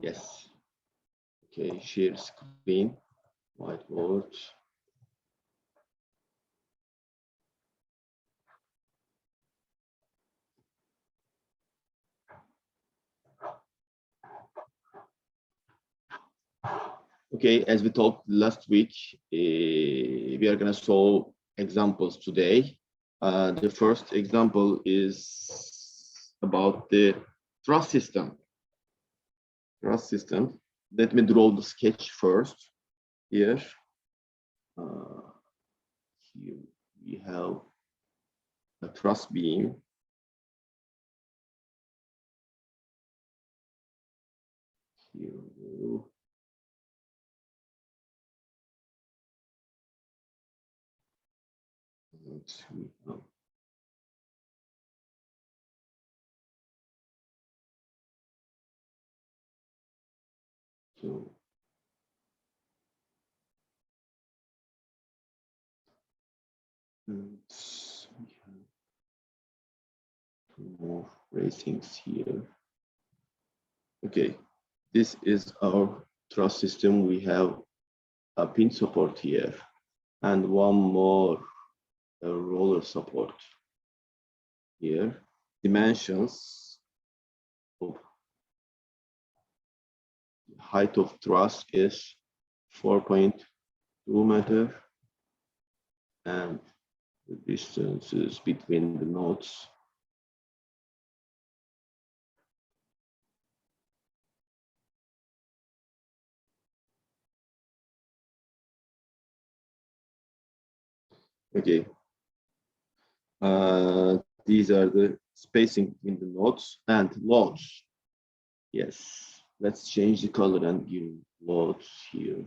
Yes. Okay, share screen, whiteboard. Okay, as we talked last week, we are going to solve examples today. The first example is about the trust system. Trust system. Let me draw the sketch first. Here, here we have a truss beam. Here we go. So and we have two more ratings here. Okay, this is our truss system. We have a pin support here and one more roller support here. Dimensions of height of truss is 4.2 meter, and the distances between the nodes okay. These are the spacing between the nodes and loads. Yes, let's change the color and give loads here.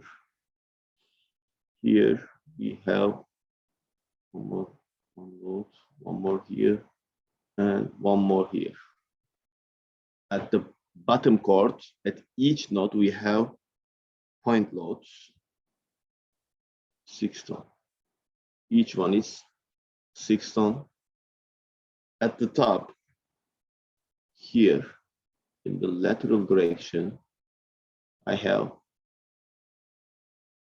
Here we have one load, one more here, and one more here. At the bottom chord, at each node, we have point loads, 6 ton. Each one is 6 ton. At the top, here, in the lateral direction, I have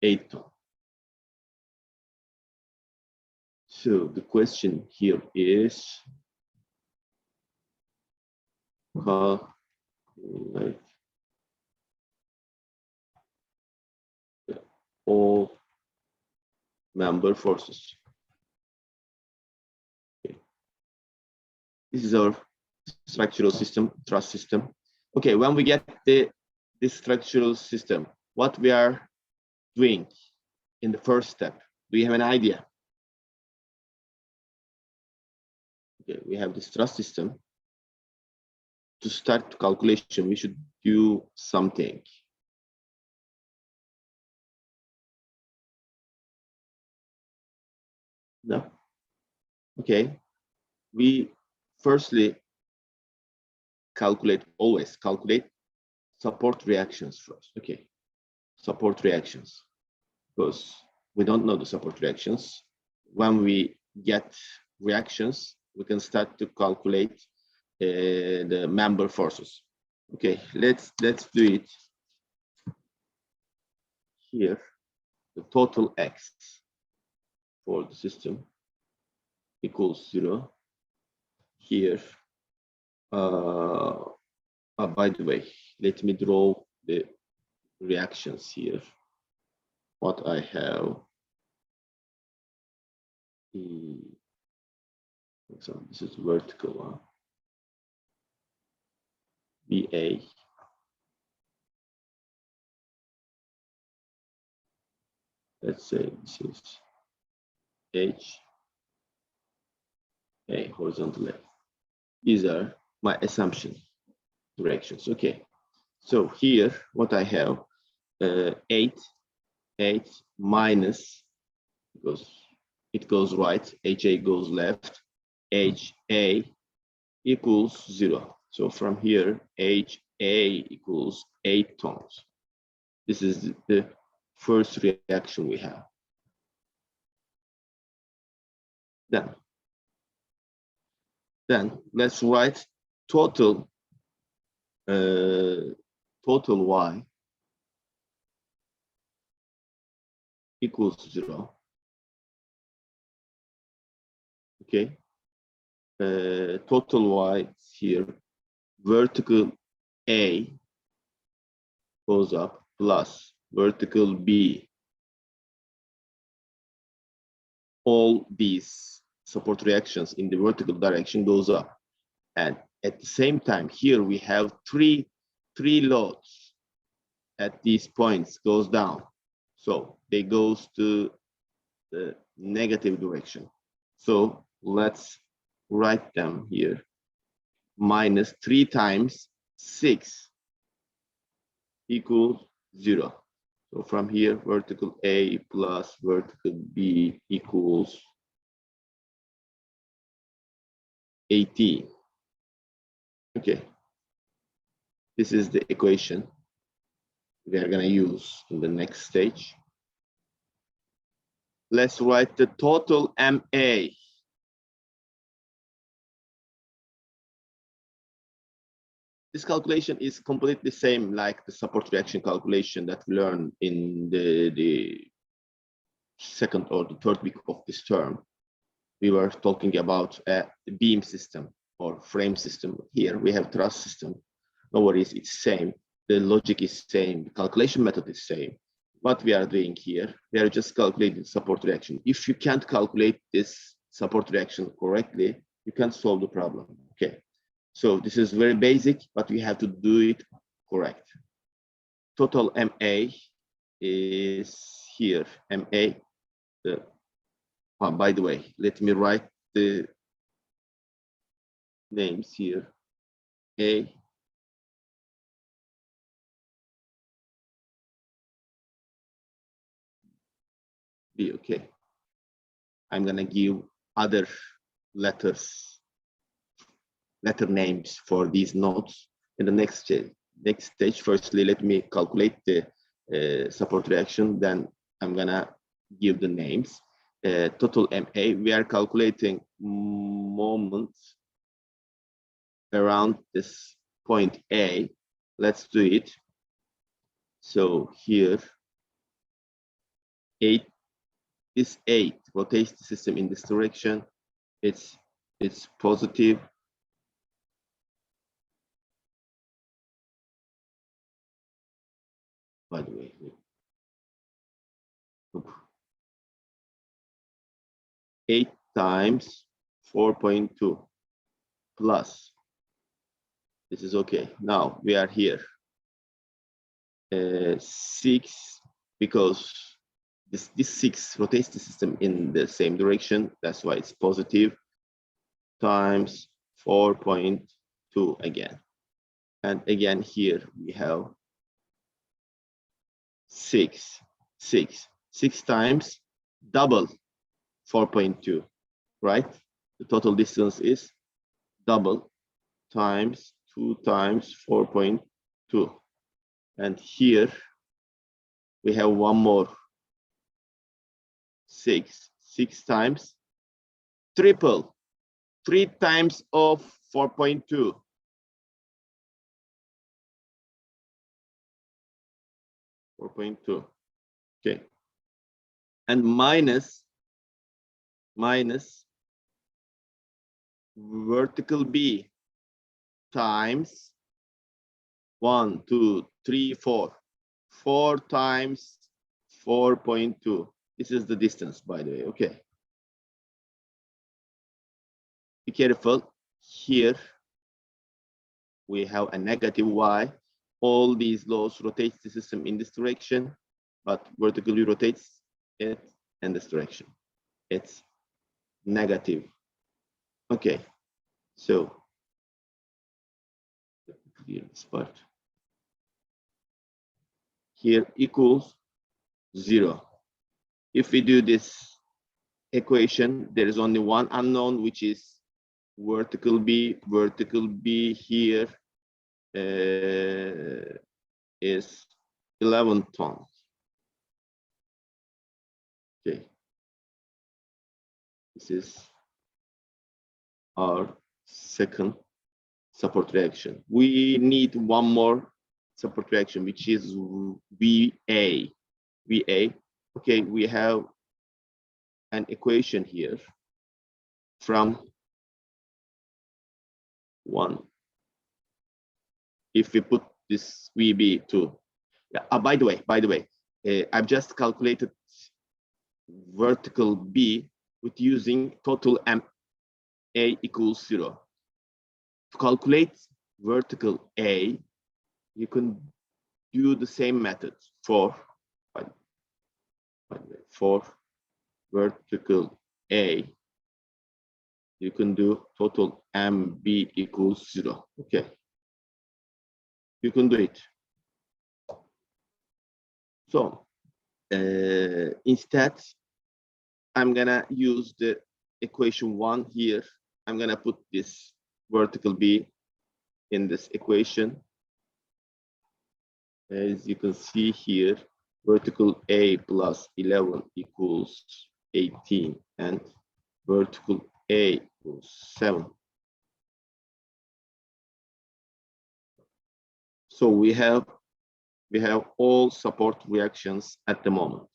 8 ton. So the question here is, calculate all member forces. Okay. This is our structural system, truss system. Okay, when we get this structural system, what we are doing in the first step, do you have an idea? Okay, we have this truss system. To start calculation, we should do something. No? Okay, we firstly always calculate support reactions first. Okay, support reactions, because we don't know the support reactions. When we get reactions, we can start to calculate the member forces. Okay, let's do it here. The total X for the system equals 0. Here, by the way, let me draw the reactions here. What I have, so this is vertical, BA. Let's say this is H, A, horizontal A. These are my assumption directions. Okay, so here what I have, 8 minus, because it goes right, HA goes left, HA equals 0. So from here, HA equals 8 tons. This is the first reaction we have. Then let's write total total y equals 0. Okay. Total y is here. Vertical A goes up plus vertical B. All these support reactions in the vertical direction goes up. And at the same time, here we have three loads at these points goes down. So they goes to the negative direction. So let's write them here. Minus 3 times 6 equals 0. So from here, vertical A plus vertical B equals 18. Okay. This is the equation we are going to use in the next stage. Let's write the total MA. This calculation is completely same like the support reaction calculation that we learned in the second or the third week of this term. We were talking about a beam system or frame system. Here we have truss system. No worries, it's same. The logic is same. The calculation method is same. What we are doing here, we are just calculating support reaction. If you can't calculate this support reaction correctly, you can't solve the problem. Okay. So this is very basic, but we have to do it correct. Total MA is here. MA. By the way, let me write the names here. A. B. Okay. I'm gonna give other letter names for these nodes in the next stage. Firstly, let me calculate the support reaction, then I'm gonna give the names. Total MA, we are calculating moments around this point A. Let's do it. So here, 8, this 8 rotates the system in this direction. It's positive. By the way, 8 times 4.2 plus. This is okay. Now we are here. 6, because this 6 rotates the system in the same direction. That's why it's positive, times 4.2 again. And again here we have 6 times double 4.2, right? The total distance is double times 2 times 4.2. And here we have one more 6 times triple, 3 times of 4.2. 4.2. Okay. And minus vertical B times 1, 2, 3, 4. 4 times 4.2. This is the distance, by the way. Okay. Be careful. Here we have a negative y. All these laws rotate the system in this direction, but vertically rotates it in this direction. It's negative. Okay. So clear this part. Here equals 0. If we do this equation, there is only one unknown, which is vertical B. Vertical B here is 11 tons. Okay. This is our second support reaction. We need one more support reaction, which is VA. VA. Okay, we have an equation here from 1. If we put this VB to, yeah, by the way, I've just calculated vertical B with using total M A equals 0. To calculate vertical A, you can do the same method for vertical A. You can do total MB equals 0. Okay, you can do it. So instead, I'm gonna use the equation 1 here. I'm gonna put this vertical B in this equation. As you can see here, vertical A plus 11 equals 18, and vertical A equals 7. So we have all support reactions at the moment.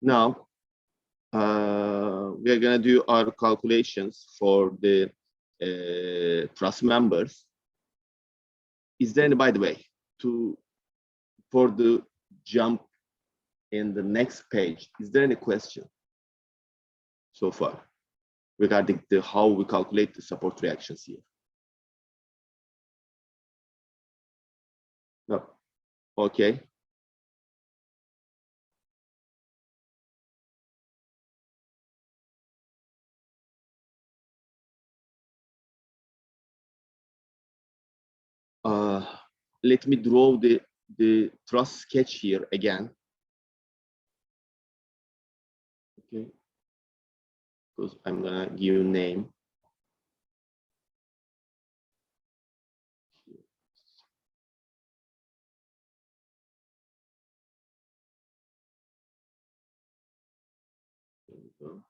Now we are going to do our calculations for the truss members. Is there any, by the way, for the jump in the next page, is there any question so far regarding how we calculate the support reactions here? No. Okay. Let me draw the truss sketch here again. Okay. Because I'm gonna give a name. There we go.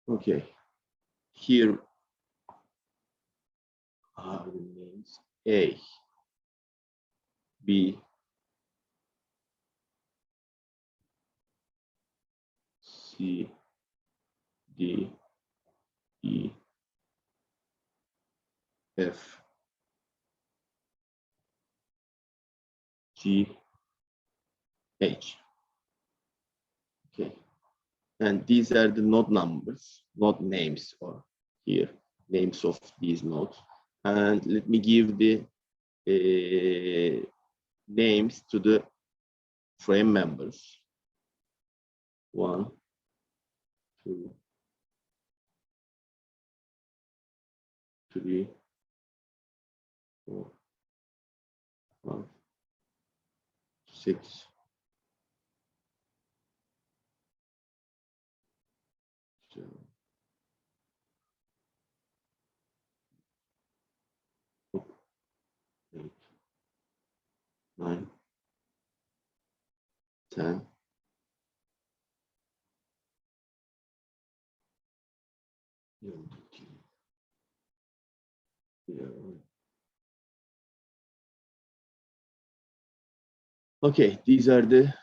Okay, here are the names: A, B, C, D, E, F, G, H. Okay, and these are the node numbers, node names, or here names of these nodes. And let me give the names to the frame members. 1, 2, 3, 4, 5, 6, 7, 8, 9, 10, 11, 12. Okay, these are the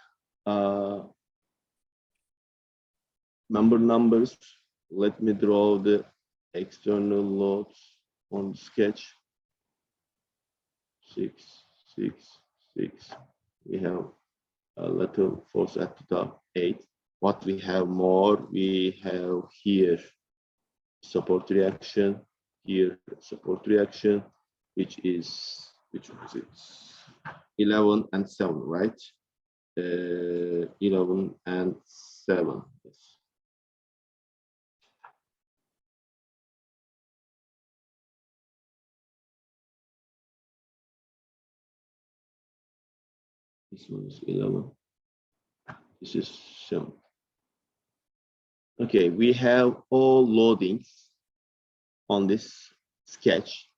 member numbers. Let me draw the external loads on the sketch. 6, 6, 6. We have a little force at the top, 8. What we have more, we have here support reaction, here support reaction, which was it? 11 and 7, right? 11 and 7. Yes. This one is 11. This is 7. Okay, we have all loadings on this sketch.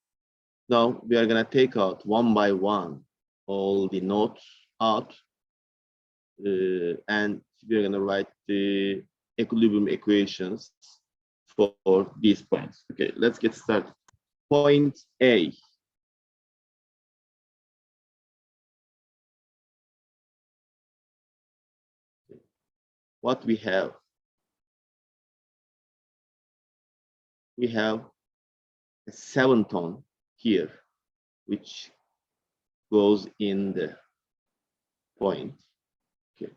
Now we are going to take out one by one all the nodes out and we're going to write the equilibrium equations for these points. Okay, let's get started. Point A. What we have? We have a 7-ton here, which goes in the point. Okay,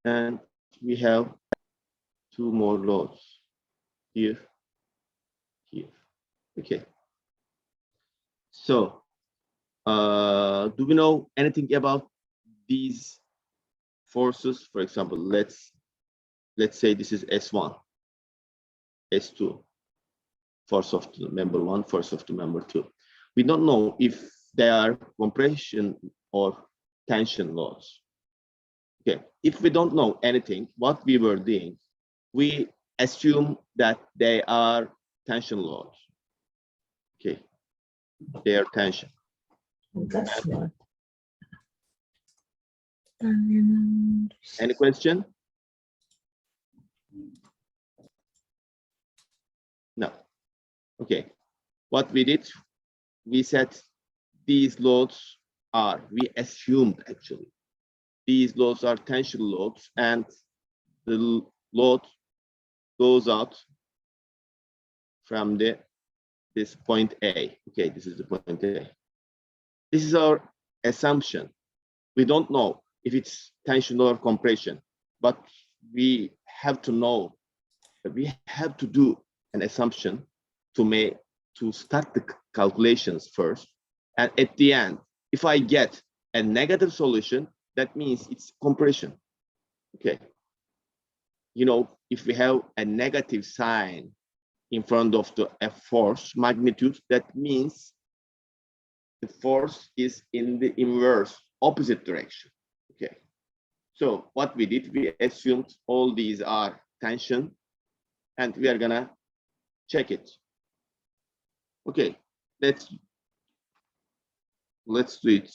and we have 2 more loads here, here. Okay. So, do we know anything about these forces? For example, let's say this is S1, S2, force of the member 1, force of the member 2. We don't know if they are compression or tension loads. Okay, if we don't know anything, what we were doing, we assume that they are tension loads. Okay, they are tension. That's what. Any question? No. Okay, what we did, we said these loads are, we assumed actually, these loads are tension loads, and the load goes out from this point A. Okay, this is the point A. This is our assumption. We don't know if it's tension or compression, but we have to know, we have to do an assumption to start the calculations first. And at the end, if I get a negative solution, that means it's compression. Okay. You know, if we have a negative sign in front of the force magnitude, that means the force is in the inverse, opposite direction. Okay. So what we did, we assumed all these are tension, and we are gonna check it. Okay, let's do it.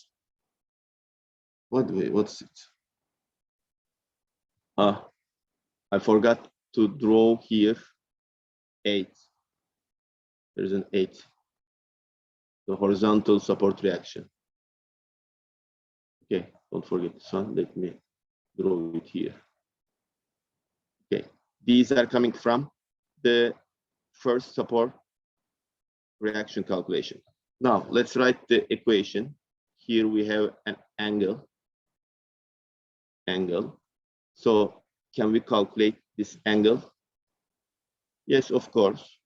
What's it? I forgot to draw here 8. There's an 8. The horizontal support reaction. Okay, don't forget this one. Let me draw it here. Okay, these are coming from the first support reaction calculation. Now let's write the equation. Here we have an angle. So can we calculate this angle? Yes, of course.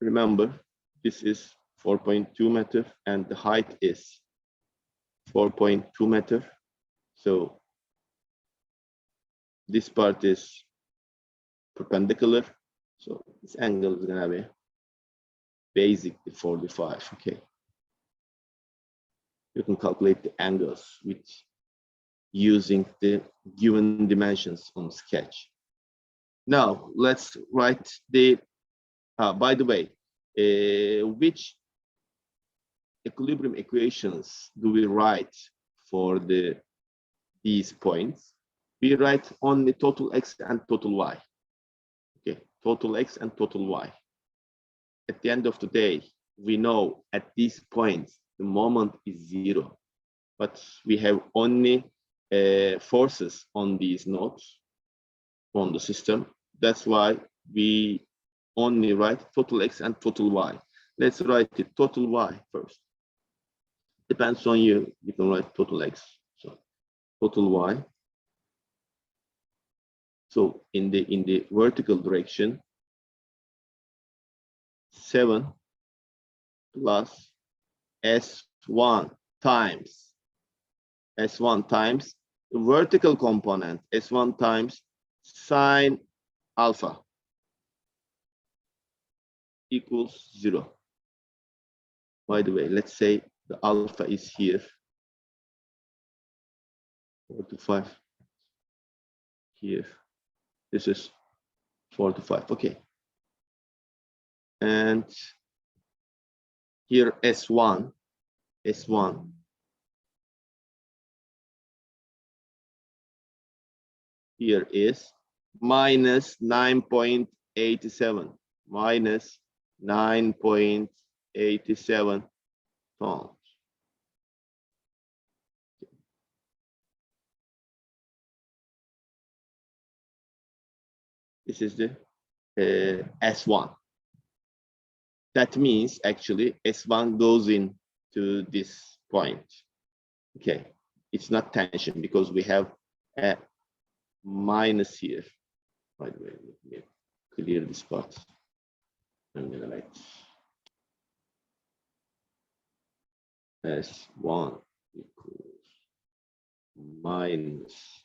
Remember, this is 4.2 meter and the height is 4.2 meter. So this part is perpendicular. So this angle is gonna be basically 45. Okay. You can calculate the angles with using the given dimensions on sketch. Now let's write the, by the way, which equilibrium equations do we write for these points? We write only total x and total y. Okay, total x and total y. At the end of the day, we know at these points the moment is 0, but we have only forces on these nodes on the system. That's why we only write total x and total y. Let's write the total y first. Depends on you. You can write total x. So total y. So in the vertical direction, 7 plus S1 times the vertical component, S1 times sine alpha equals 0. By the way, let's say the alpha is here, 4 to 5 here. This is 4 to 5. Okay. And here S1 here is minus 9.87, minus 9.87 pounds. This is the S1. That means actually S1 goes into this point. Okay, it's not tension because we have a minus here. By the way, let me clear this part. I'm gonna write S1 equals minus.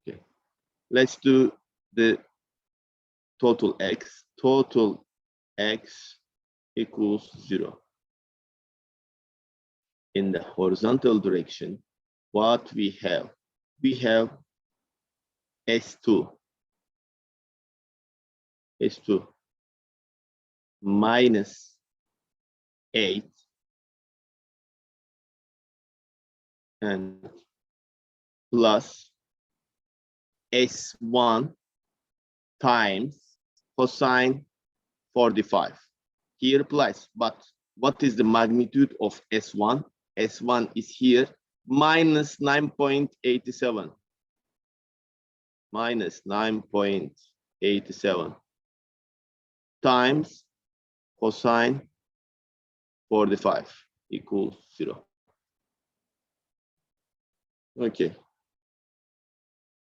Okay, let's do the total x. Total x equals 0. In the horizontal direction, what we have S2 minus 8 and plus S1 times cosine 45. Here plus, but what is the magnitude of S1? S1 is here, minus 9.87. Minus 9.87 times cosine 45 equals 0. Okay.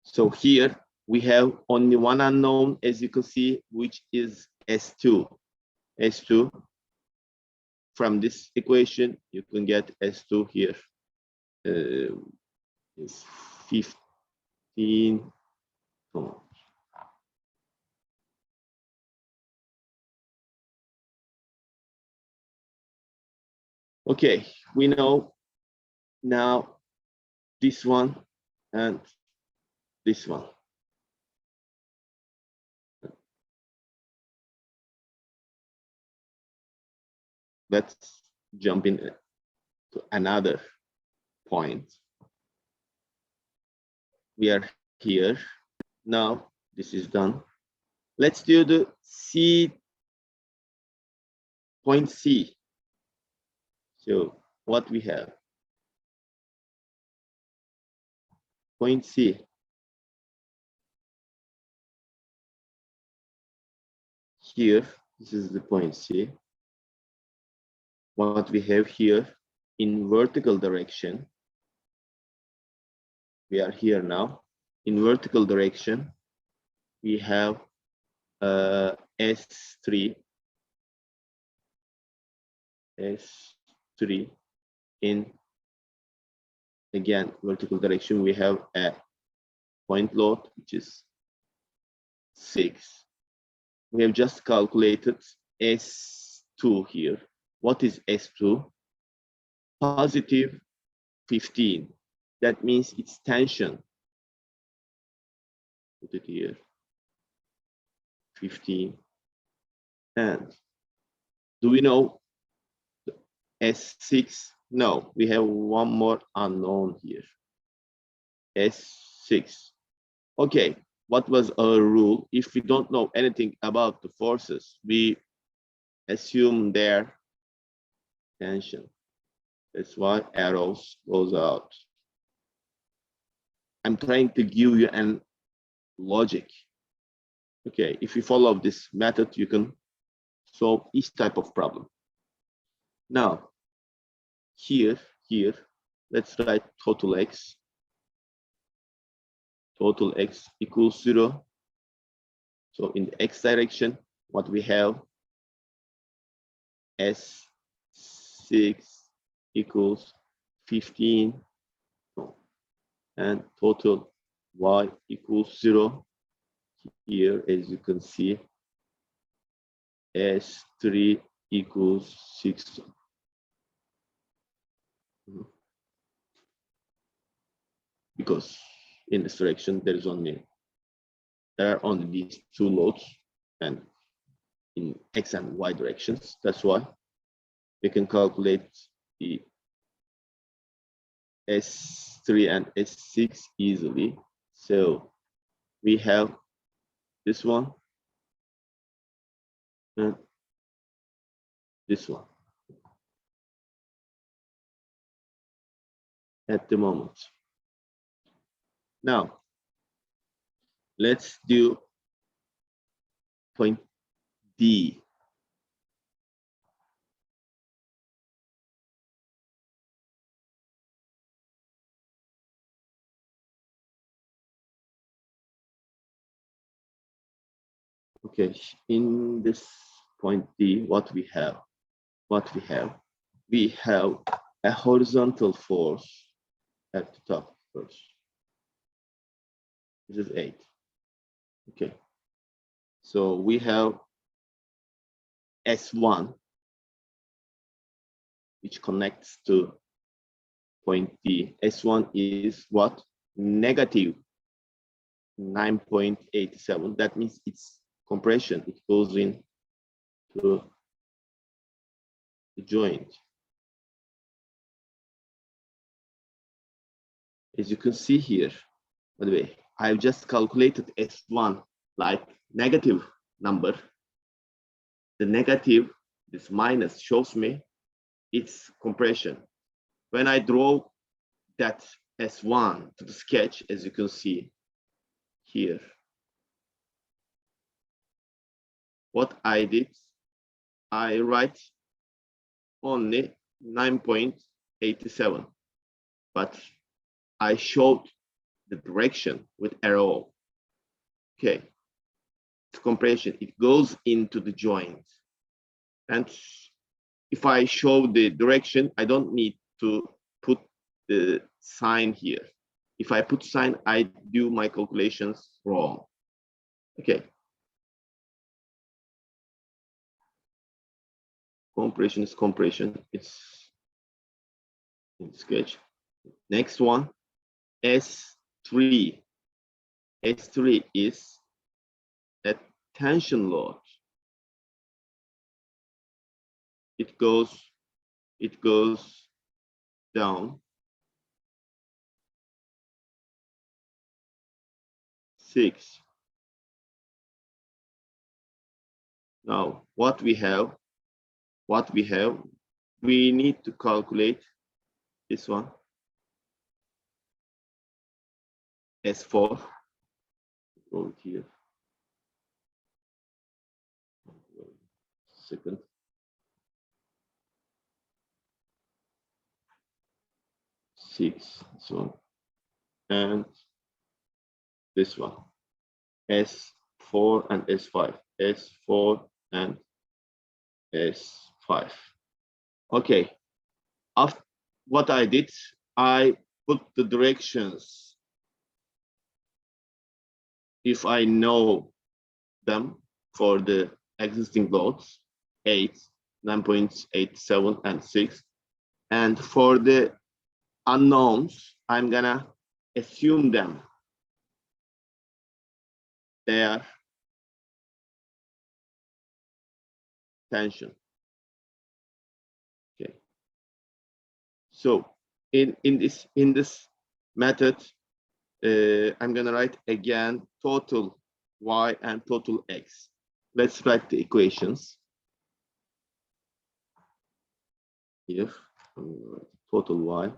So here we have only one unknown, as you can see, which is S2. S2. From this equation, you can get S2 here. Is 15 pounds. Okay, we know now this one and this one. Let's jump in to another point. We are here. Now this is done. Let's do the point C. So what we have? Point C. Here, this is the point C. What we have here in vertical direction, we are here now. In vertical direction, we have S3 in, again, vertical direction. We have a point load, which is 6. We have just calculated S2 here. What is S2? Positive 15. That means it's tension. Put it here. 15. And do we know S6? No, we have one more unknown here. S6. Okay, what was our rule? If we don't know anything about the forces, we assume their tension. That's why arrows goes out. I'm trying to give you an logic. Okay, if you follow this method, you can solve each type of problem. Now, here, let's write total x. Total x equals 0. So in the x direction, what we have, S6 equals 15, and total y equals 0. Here, as you can see, S3 equals 6. Because in this direction, there are only these two loads, and in x and y directions. That's why we can calculate the S S3 and S6 easily. So we have this one and this one at the moment. Now, let's do point D. Okay, in this point D, what we have? We have a horizontal force at the top first. This is 8. Okay. So we have S1, which connects to point D. S1 is what? Negative 9.87. That means it's compression. It goes in to the joint. As you can see here, by the way, I've just calculated S1 like negative number. The negative, this minus, shows me it's compression. When I draw that S1 to the sketch, as you can see here, what I did, I write only 9.87, but I showed the direction with arrow. Okay, it's compression, it goes into the joint. And if I show the direction, I don't need to put the sign here. If I put sign, I do my calculations wrong. Okay. Compression is compression. It's in sketch. Next one, S3. S3 is a tension load. It goes down 6. Now, what we have, we need to calculate this one, S4, over here, second, six, so, and this one, S4 and S5, S4 and S5. Okay, after what I did, I put the directions. If I know them for the existing loads, 8, 9.87, and 6. And for the unknowns, I'm gonna assume them. They are tension. Okay. So in this method, I'm gonna write again total y and total x. Let's write the equations here. Total y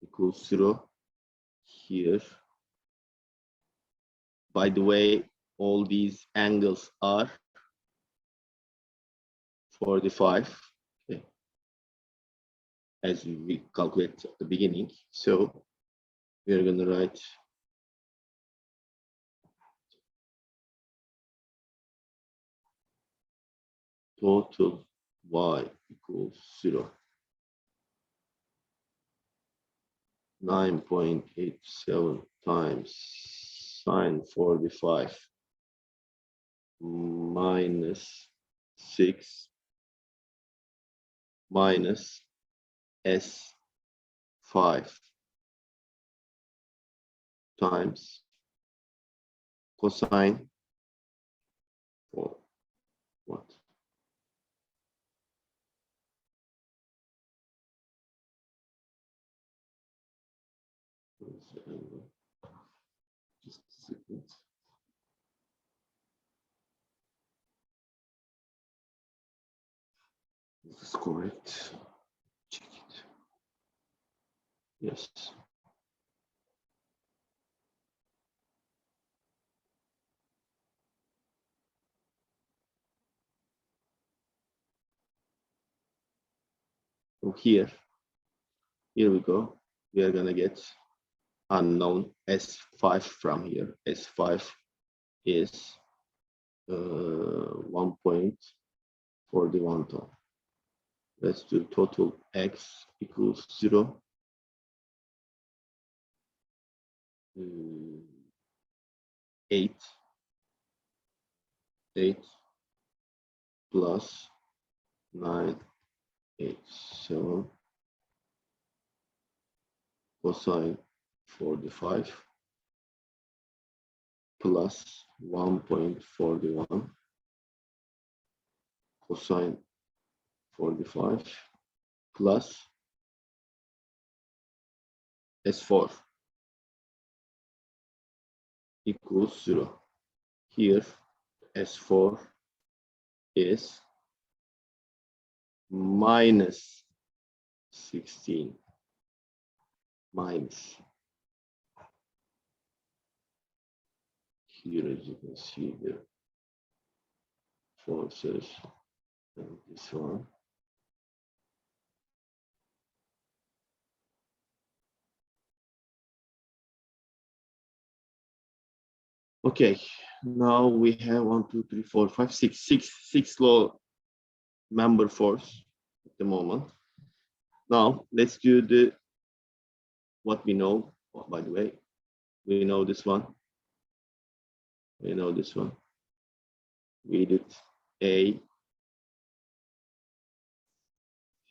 equals 0 here. By the way, all these angles are 45. Okay. As we calculate at the beginning. So we are going to write total y equals 0. 9.87 times sine 45 minus 6 minus S5 times cosine for what? Just a second. This is correct. Check it. Yes. So here we go. We are gonna get unknown S5 from here. S5 is 1.41 ton. Let's do total X equals 0. 8 plus 9, 8, 7 cosine 45 plus 1.41 cosine 45 plus S4 equals 0. Here S4 is minus 16 minus. Here, as you can see, the forces and this one. Okay, now we have 1, 2, 3, 4, 5, 6 law member force at the moment. Now let's do the what we know. Oh, by the way, we know this one. We know this one. We did A,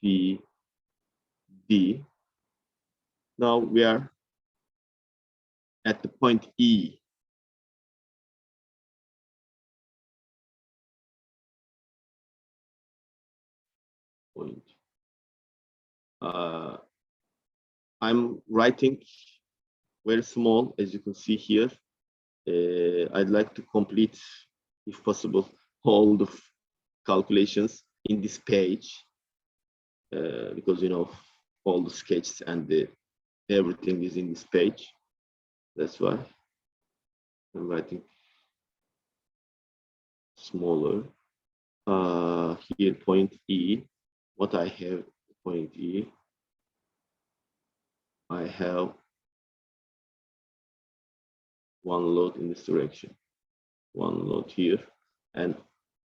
C, D. Now we are at the point E. Point. I'm writing very small, as you can see here. I'd like to complete, if possible, all the calculations in this page, because you know all the sketches and everything is in this page. That's why I'm writing smaller. Here, point E. What I have, point E. I have one load in this direction, one load here, and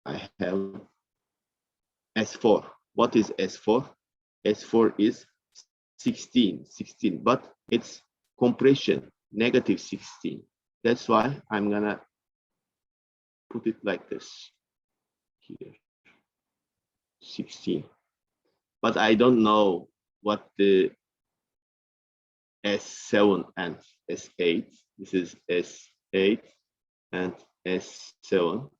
I have S4. What is S4? S4 is 16, but it's compression, negative 16. That's why I'm gonna put it like this here, 16. But I don't know what the S7 and S8. This is S8 and S7.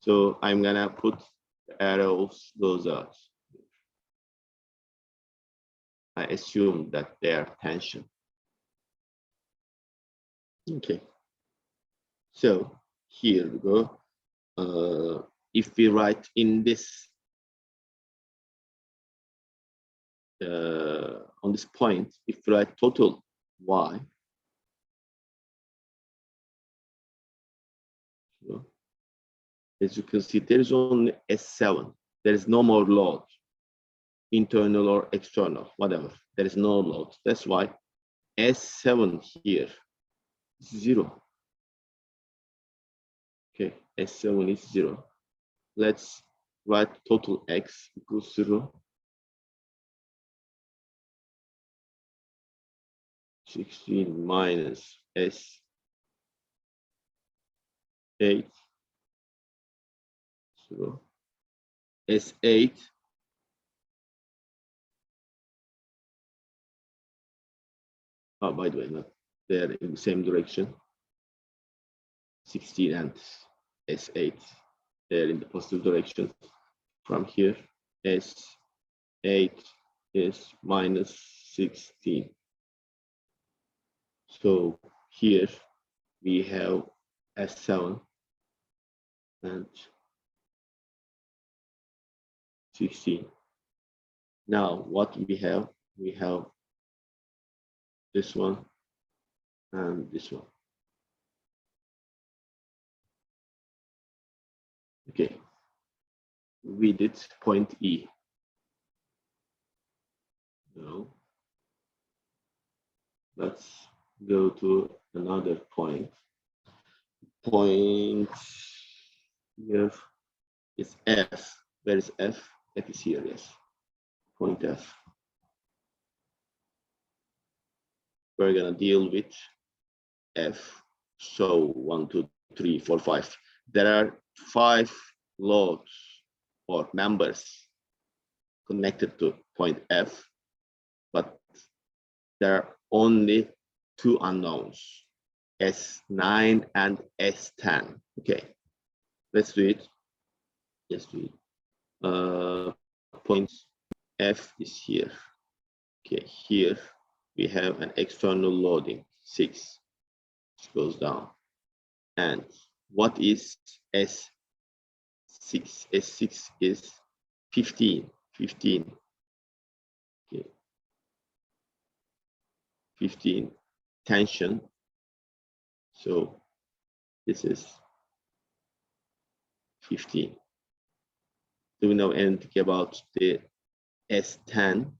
So I'm gonna put arrows, those are. I assume that they are tension. Okay. So here we go. If we write in this on this point, if we write total Y, as you can see, there is only S7. There is no more load, internal or external, whatever. There is no load. That's why S7 here is 0. Okay, S7 is 0. Let's write total X equals 0. 16 minus S8, 0. S8 by the way, not they're in the same direction. 16 and S8, they're in the positive direction. From here, S8 is minus 16. So here we have S7 and 16. Now what we have this one and this one. Okay, we did point E. Now let's go to another point. Point here is F. Where is F? F is here, yes. Point F. We're gonna deal with F. So 1, 2, 3, 4, 5. There are 5 loads or members connected to point F, but there are only 2 unknowns, S9 and S10. Okay, let's do it. Let's do it. Point F is here. Okay, here we have an external loading 6, which goes down. And what is S6? S6 is 15. 15. Okay. 15 tension. So this is 15. Do we know anything about the S10?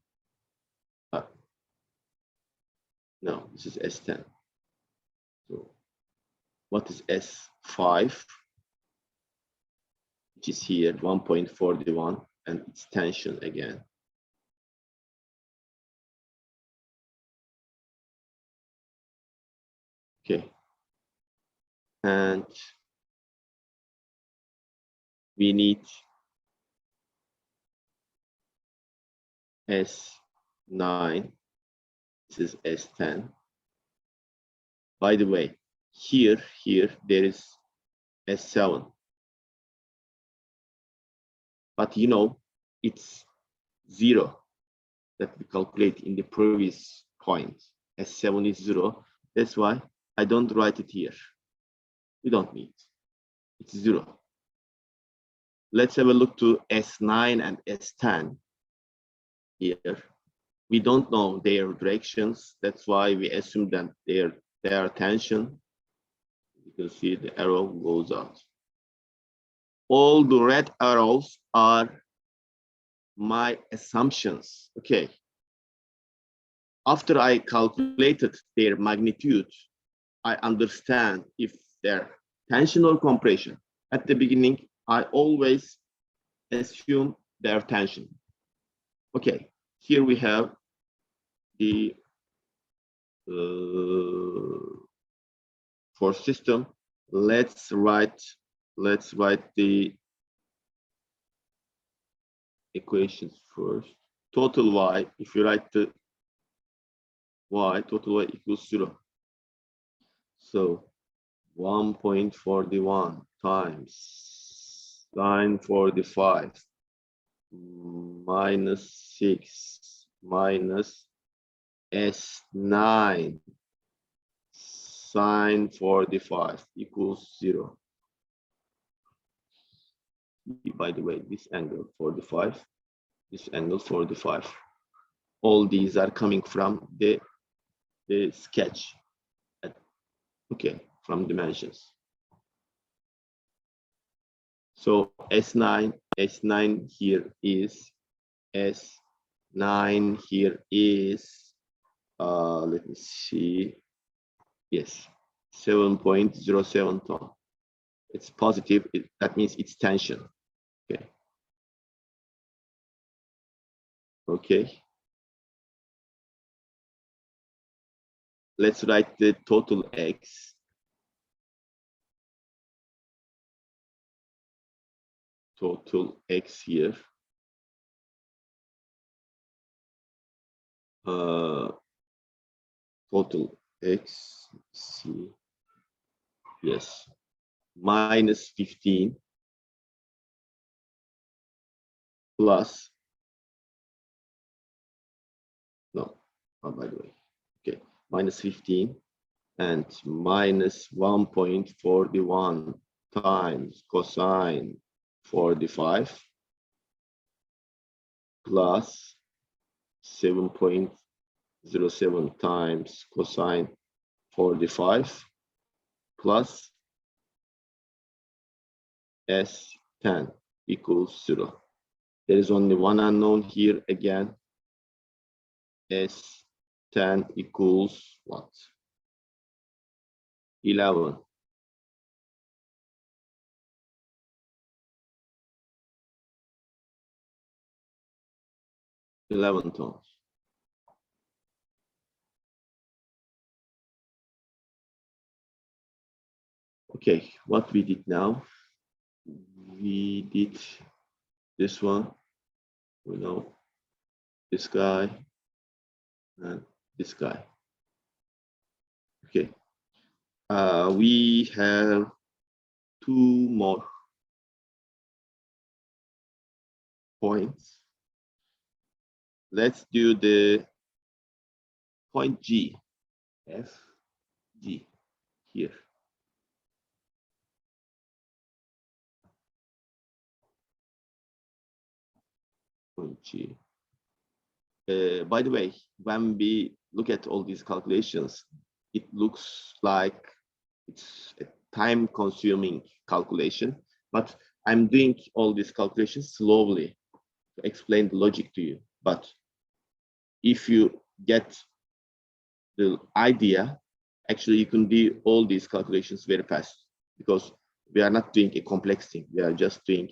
No, this is S10. So what is S5? Which is here 1.41, and it's tension again. Okay. And we need S9. This is S10. By the way, here there is S7. But you know, it's 0 that we calculate in the previous point. S7 is 0. That's why I don't write it here. We don't need. It's 0. Let's have a look to S9 and S10 here. We don't know their directions. That's why we assume that their tension. You can see the arrow goes out. All the red arrows are my assumptions. Okay. After I calculated their magnitude, I understand if they're tension or compression. At the beginning, I always assume their tension. Okay, here we have the for system. Let's write the equations first. Total y, if you write the y, total y equals 0. So 1.41 times sine 45 minus 6 minus S9 sine 45 equals 0. By the way, this angle 45, this angle 45. All these are coming from the sketch. Okay, from dimensions. So S9 here is S9 here is let me see. Yes, 7.07 ton. It's positive. That means it's tension. Okay. Okay. Let's write the total X. Total X here. Total X, see. Yes. Minus 15 plus, no, oh, by the way, okay, minus 15 and minus 1.41 times cosine 45 plus 7.07 times cosine 45 plus S10 equals 0. There is only one unknown here again. S10 equals what? 11. Tons. Okay, what we did now? We did this one. We know this guy and this guy. Okay. We have two more points. Let's do the point G, F, G here. Point G. By the way, when we look at all these calculations, it looks like it's a time-consuming calculation, but I'm doing all these calculations slowly to explain the logic to you. But if you get the idea, actually you can do all these calculations very fast because we are not doing a complex thing. We are just doing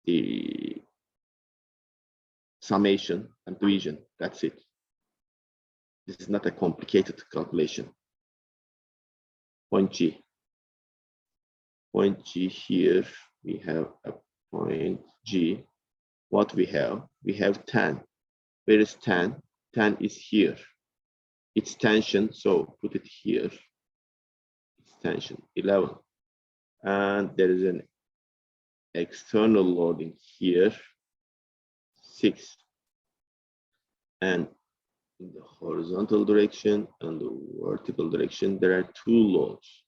the summation and division. That's it. This is not a complicated calculation. Point G. Point G here, we have a point G. What we have? We have 10. Where is 10? 10 is here. It's tension, so put it here. It's tension, 11. And there is an external loading here, 6. And in the horizontal direction and the vertical direction, there are two loads,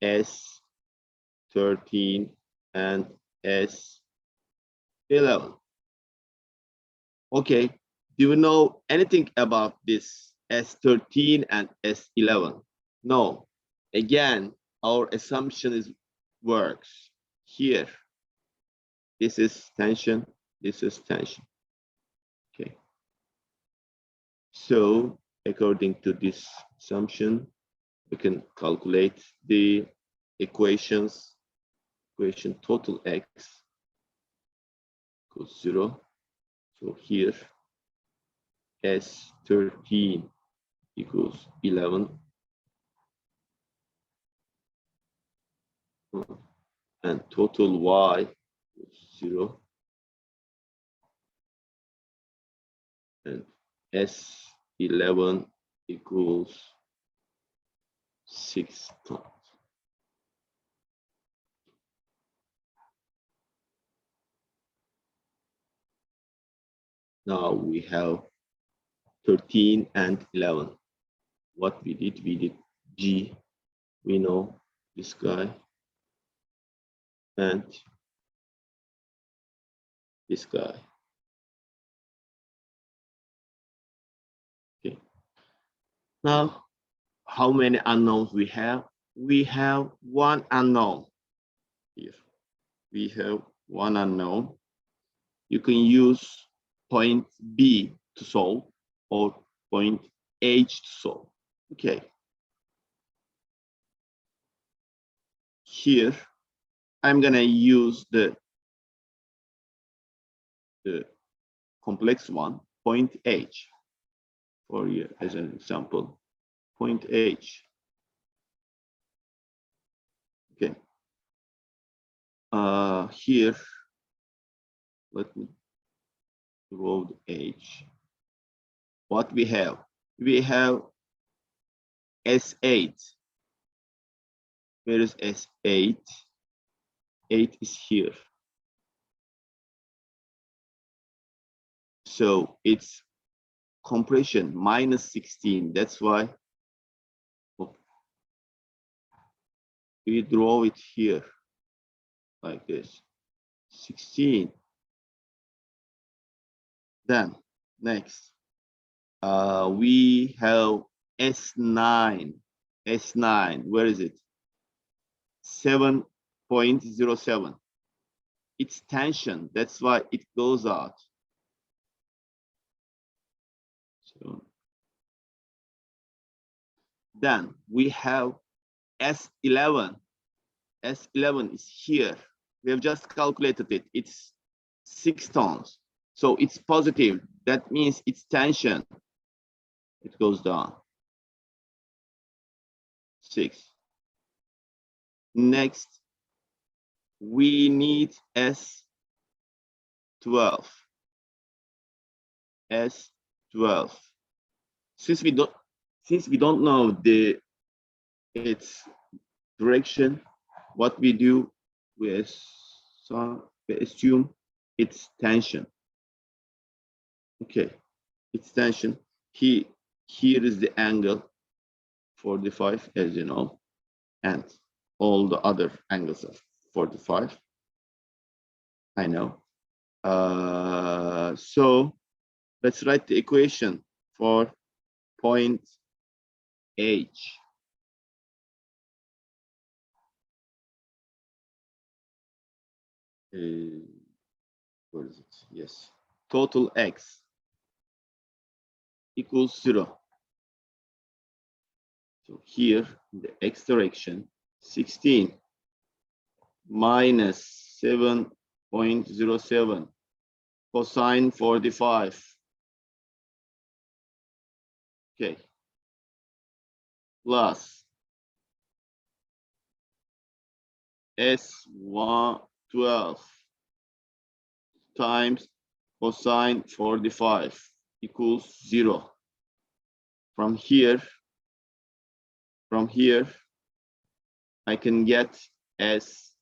S13 and S11. Okay, do you know anything about this S13 and S11? No. Again, our assumption is works. Here, this is tension, this is tension. Okay. So according to this assumption, we can calculate the equations. Equation total X equals 0. So here S13 equals 11. And total Y is 0. And S11 equals 6 tons. Now we have 13 and 11. What we did G. We know this guy and this guy. Okay. Now, how many unknowns we have? We have one unknown here. We have one unknown. You can use point B to solve or point H to solve. Okay. Here, I'm gonna use the complex one, point H, for you as an example. Point H. Okay. Here, let me draw the H. What we have? We have S8. Where is S8? 8 is here. So it's compression minus 16. That's why we draw it here like this, 16. Then next, we have S9. S9, where is it? 7.07. It's tension, that's why it goes out. So then we have S11. S11 is here. We have just calculated it. It's 6 tons. So it's positive. That means it's tension. It goes down. 6. Next, we need S12. S12. Since we don't know its direction, what we do, we assume it's tension. Okay, it's tension. Here is the angle 45, as you know, and all the other angles of 45. I know. So let's write the equation for point H. Where is it? Yes. Total X equals 0. So here, in the X direction, 16 minus 7.07 cosine 45. Okay. Plus S12 times cosine 45 equals 0. From here, I can get S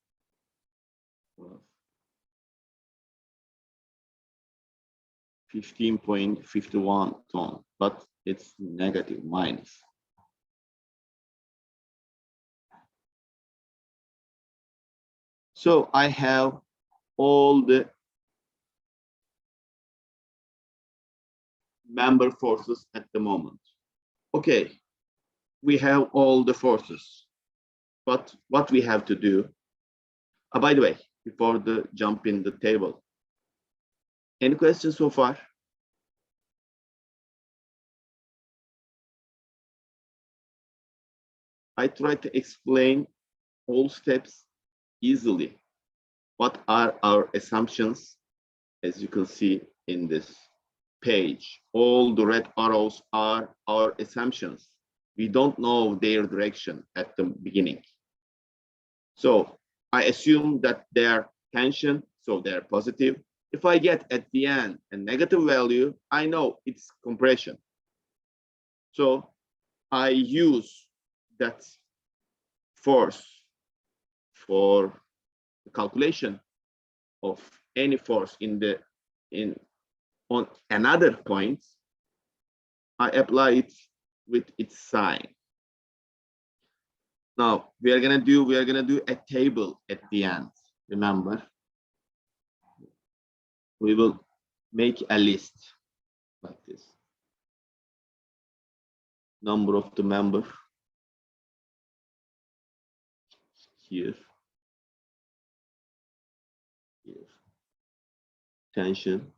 15.51 ton, but it's negative, minus. So I have all the member forces at the moment. Okay, we have all the forces, but what we have to do, by the way, before the jump in the table, any questions so far? I try to explain all steps easily. What are our assumptions? As you can see in this page, all the red arrows are our assumptions. We don't know their direction at the beginning. So I assume that they are tension, so they're positive. If I get at the end a negative value, I know it's compression. So I use that force for the calculation of any force on another point. I apply it with its sign. Now we are gonna do a table at the end. Remember, we will make a list like this. Number of the member here, tension,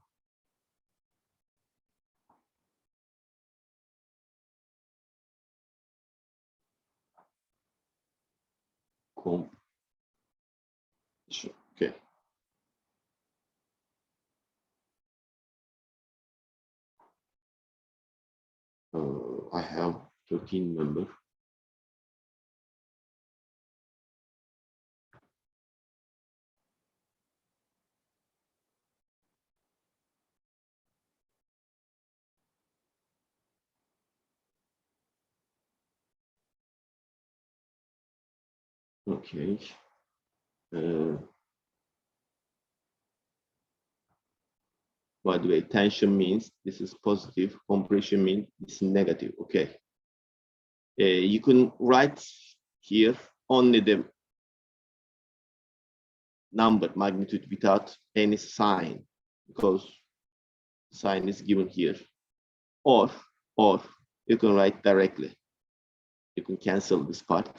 okay. I have 13 member. Okay. By the way, tension means this is positive, compression means this is negative. Okay. You can write here only the number magnitude without any sign, because sign is given here. Or you can write directly. You can cancel this part.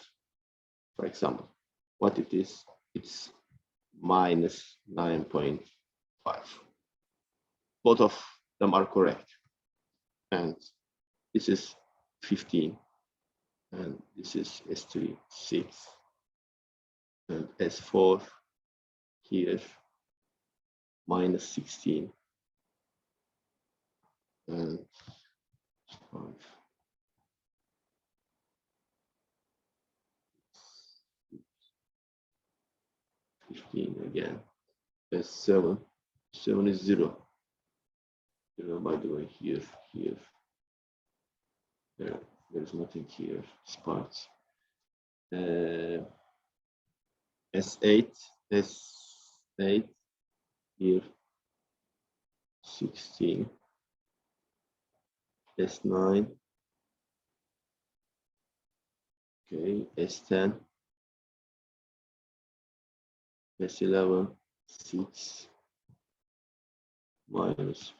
For example, what it is, it's minus 9.5. Both of them are correct. And this is 15. And this is S3, 6. And S4 here, minus 16. And 5. 15 again. S7. 7 is 0. 0, by the way, here. There's nothing here. Parts. S8 here. 16. S9. Okay, S10. S11. 6. Minus.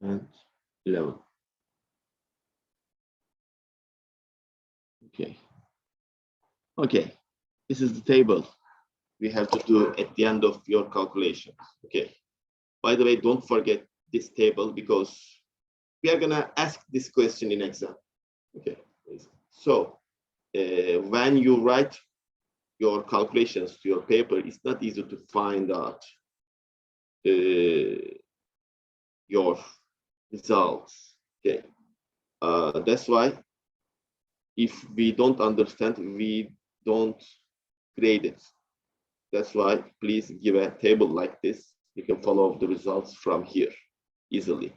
And 11. Okay, this is the table we have to do at the end of your calculation. Okay, by the way, don't forget this table, because we are gonna ask this question in exam. Okay, so when you write your calculations to your paper, it's not easy to find out your results. Okay, that's why if we don't understand, we don't grade it. That's why please give a table like this. You can follow the results from here easily.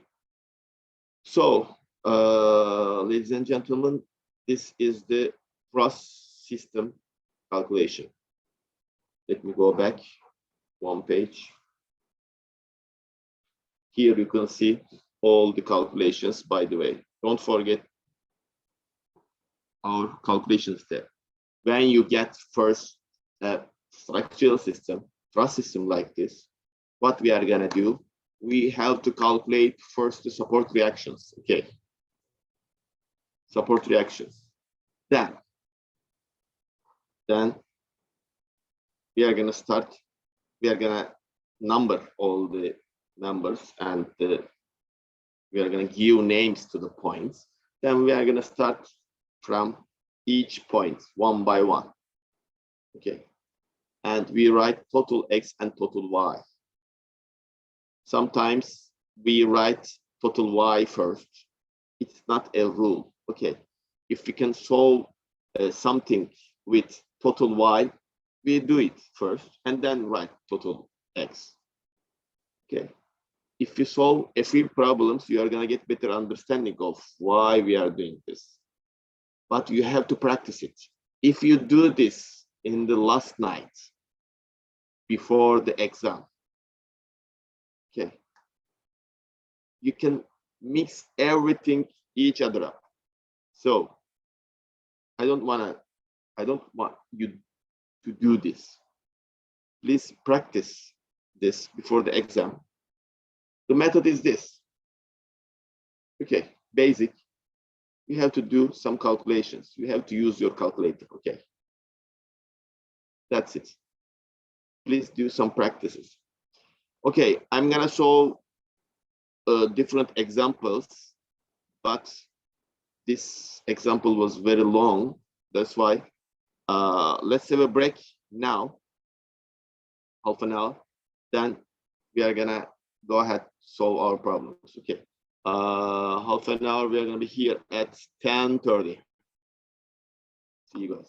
So, ladies and gentlemen, this is the cross system calculation. Let me go back one page. Here you can see all the calculations, by the way. Don't forget our calculation step. When you get first a structural system, truss system like this, what we are gonna do, we have to calculate first the support reactions. Okay, support reactions. Then we are gonna start. We are gonna number all the numbers, and we are gonna give names to the points. Then we are gonna start from each point one by one. Okay, and we write total X and total Y. Sometimes we write total Y first. It's not a rule. Okay, if we can solve something with total Y, we do it first and then write total X. Okay, if you solve a few problems, you are gonna get better understanding of why we are doing this. But you have to practice it. If you do this in the last night before the exam, okay, you can mix everything each other up. So I don't want you to do this. Please practice this before the exam. The method is this. Okay, basic. You have to do some calculations. You have to use your calculator. Okay, that's it. Please do some practices. Okay, I'm gonna show different examples, but this example was very long. That's why let's have a break now, half an hour. Then we are gonna go ahead, solve our problems. Okay, half an hour. We are gonna be here at 10:30. See you guys.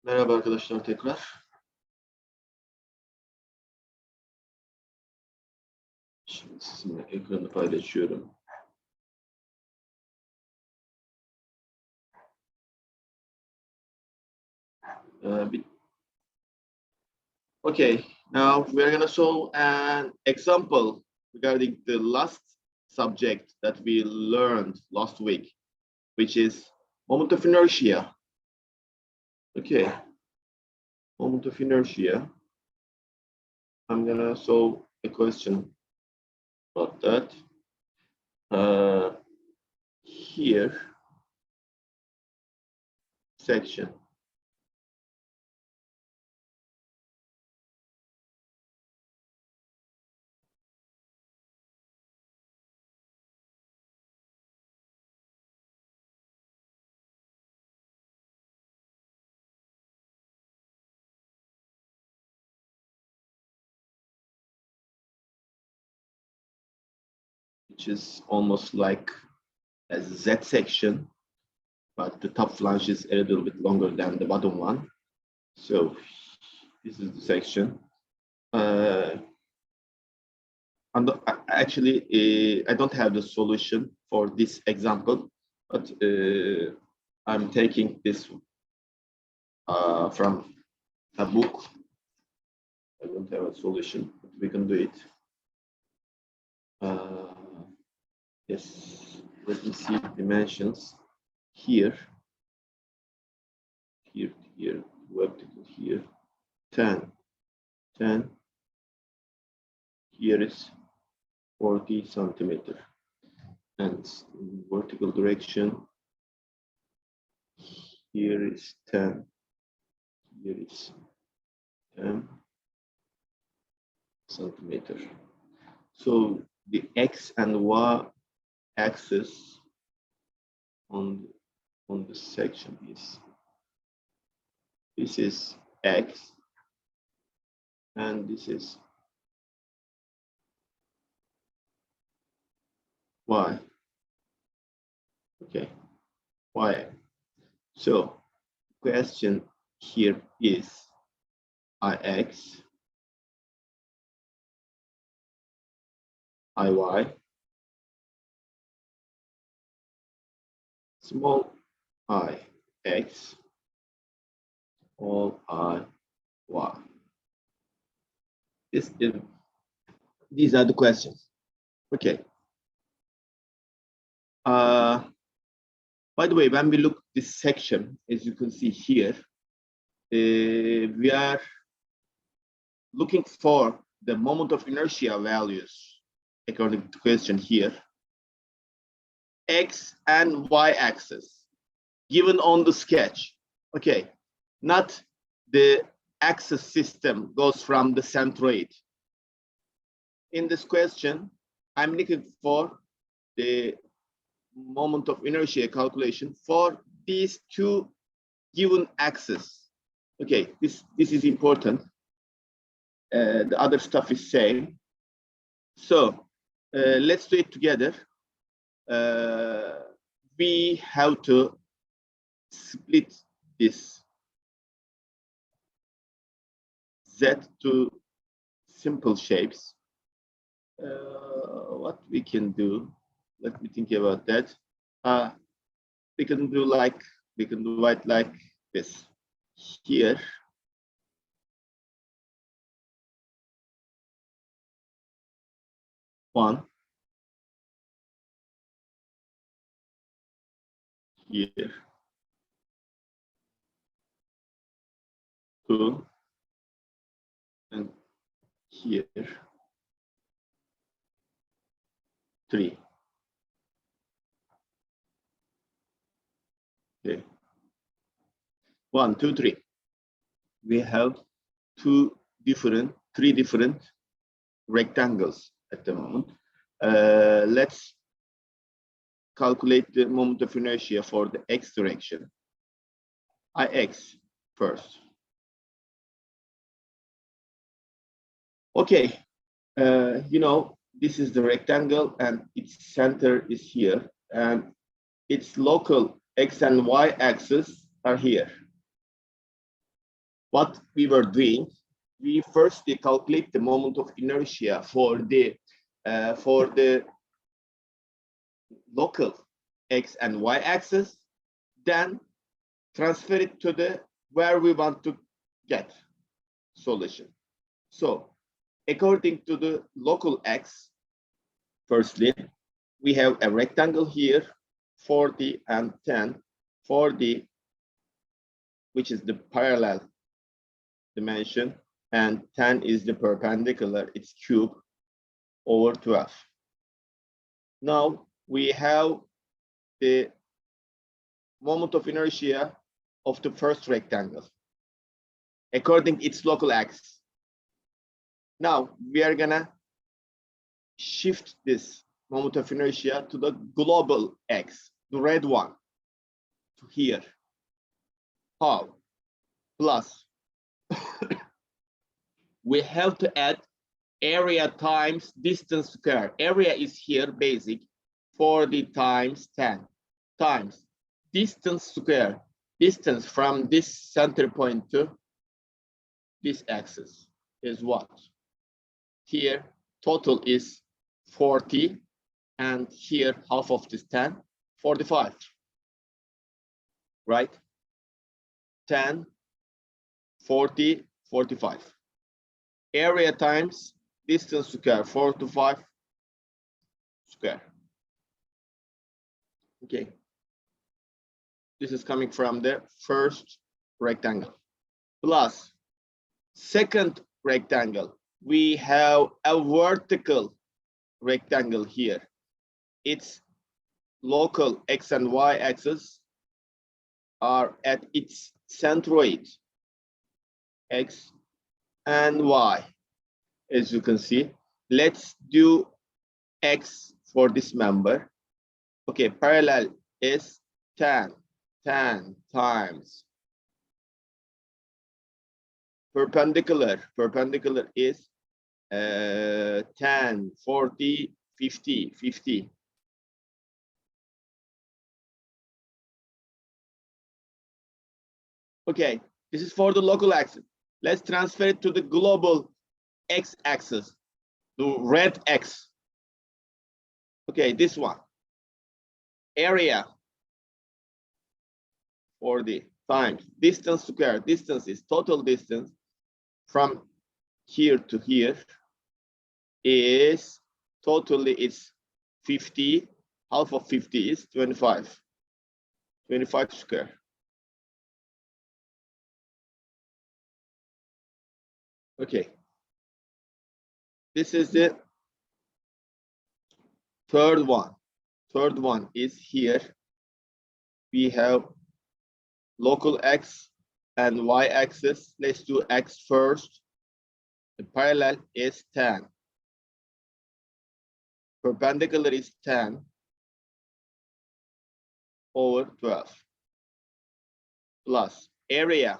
Merhaba arkadaşlar tekrar. Şimdi sizinle ekranı paylaşıyorum. Bir Okay, now we're gonna show an example regarding the last subject that we learned last week, which is moment of inertia. Okay, moment of inertia. I'm gonna solve a question about that. Here, section. Which is almost like a Z section, but the top flange is a little bit longer than the bottom one. So this is the section. Actually, I don't have the solution for this example, but I'm taking this from a book. I don't have a solution, but we can do it. Yes, let me see dimensions here, vertical here, 10, here is 40 centimeter, and vertical direction, here is 10, here is 10 centimeter. So the X and Y axis on the section is, this is X and this is Y. Okay, Y. So question here is IX, IY, small I X, all I Y. These are the questions. Okay. By the way, when we look this section, as you can see here, we are looking for the moment of inertia values according to the question here. X and Y axis given on the sketch. Okay, not the axis system goes from the centroid. In this question, I'm looking for the moment of inertia calculation for these two given axes. Okay, this is important. The other stuff is same. So let's do it together. We have to split this Z to simple shapes. What we can do, let me think about that. We can do it like this. Here, one, here, two, and here, three. Okay. 1, 2, 3. We have three different rectangles at the moment. Let's calculate the moment of inertia for the X direction. IX first. Okay, this is the rectangle and its center is here, and its local X and Y axis are here. What we were doing, we first calculate the moment of inertia for the local X and Y axis, then transfer it to the where we want to get solution. So according to the local x, firstly, we have a rectangle here, 40 and 10. 40, which is the parallel dimension, and 10 is the perpendicular, it's cube over 12. Now we have the moment of inertia of the first rectangle according its local axis. Now we are gonna shift this moment of inertia to the global x, the red one, to here. How? Plus, we have to add area times distance square. Area is here, basic, 40 times 10 times distance square. Distance from this center point to this axis is what? Here, total is 40, and here, half of this 10, 45, right? 10, 40, 45. Area times distance square, 45 square. Okay. This is coming from the first rectangle. Plus, second rectangle, we have a vertical rectangle here. Its local x and y axis are at its centroid, x and y. As you can see, let's do x for this member. Okay, parallel is 10 times perpendicular is 10, 40, 50. Okay, this is for the local axis. Let's transfer it to the global x-axis, the red x. Okay, this one. Area 40 times distance square. Distance is total distance from here to here is totally it's 50. Half of 50 is 25. 25 square. Okay. This is the third one. Third one is here. We have local x and y axis. Let's do x first. The parallel is 10. Perpendicular is 10 over 12. Plus area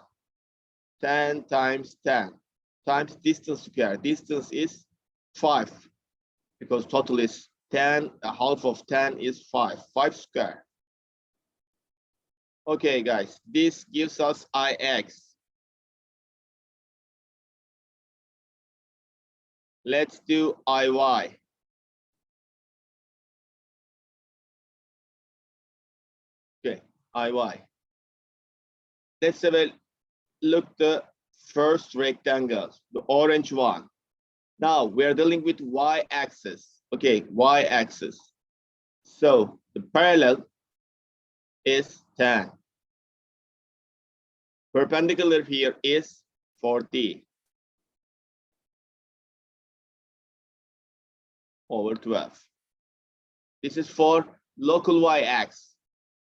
10 times 10 times distance square. Distance is 5 because total is 10. A half of 10 is 5. 5 square. Okay, guys, this gives us Ix. Let's do Iy. Okay, Iy. Let's have a look at the first rectangle, the orange one. Now we're dealing with y-axis. Okay, y-axis. So the parallel is 10. Perpendicular here is 40 over 12. This is for local y-axis.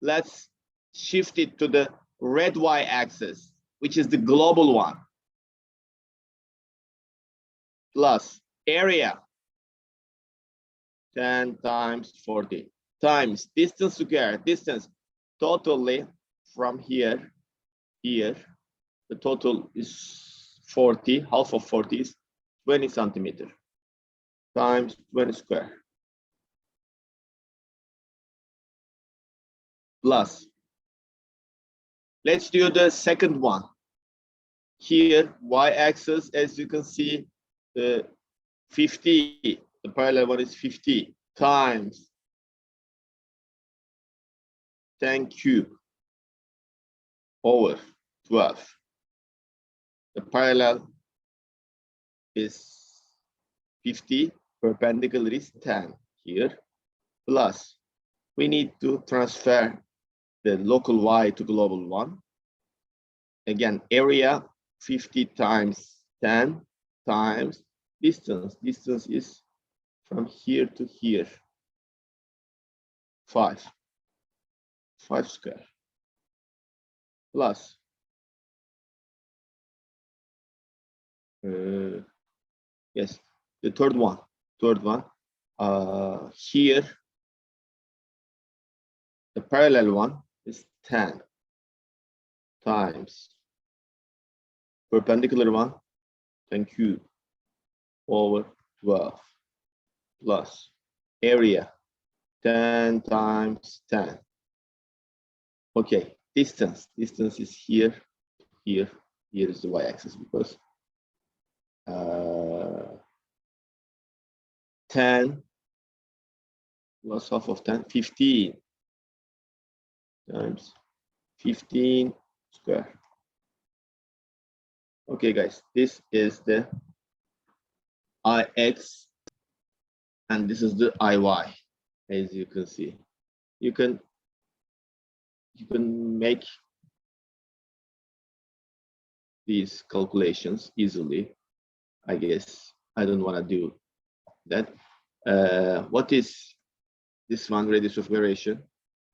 Let's shift it to the red y-axis, which is the global one. Plus area 10 times 40 times distance square. Distance totally from here, the total is 40. Half of 40 is 20 centimeter times 20 square. Plus, let's do the second one. Here, y-axis, as you can see, 50, the parallel one is 50 times 10 cube over 12. The parallel is 50, perpendicular is 10 here, plus we need to transfer the local y to global 1. Again, area 50 times 10 times distance. Distance is from here to here, 5 square, plus yes, the third one, here the parallel one is 10 times perpendicular one, 10 cube over 12, plus area 10 times 10. Okay, distance is here is the y-axis, because 10 plus half of 10, 15 times 15 square. Okay, guys, this is the ix and this is the iy. As you can see, you can make these calculations easily. I guess I don't want to do that. What is this one, radius of variation?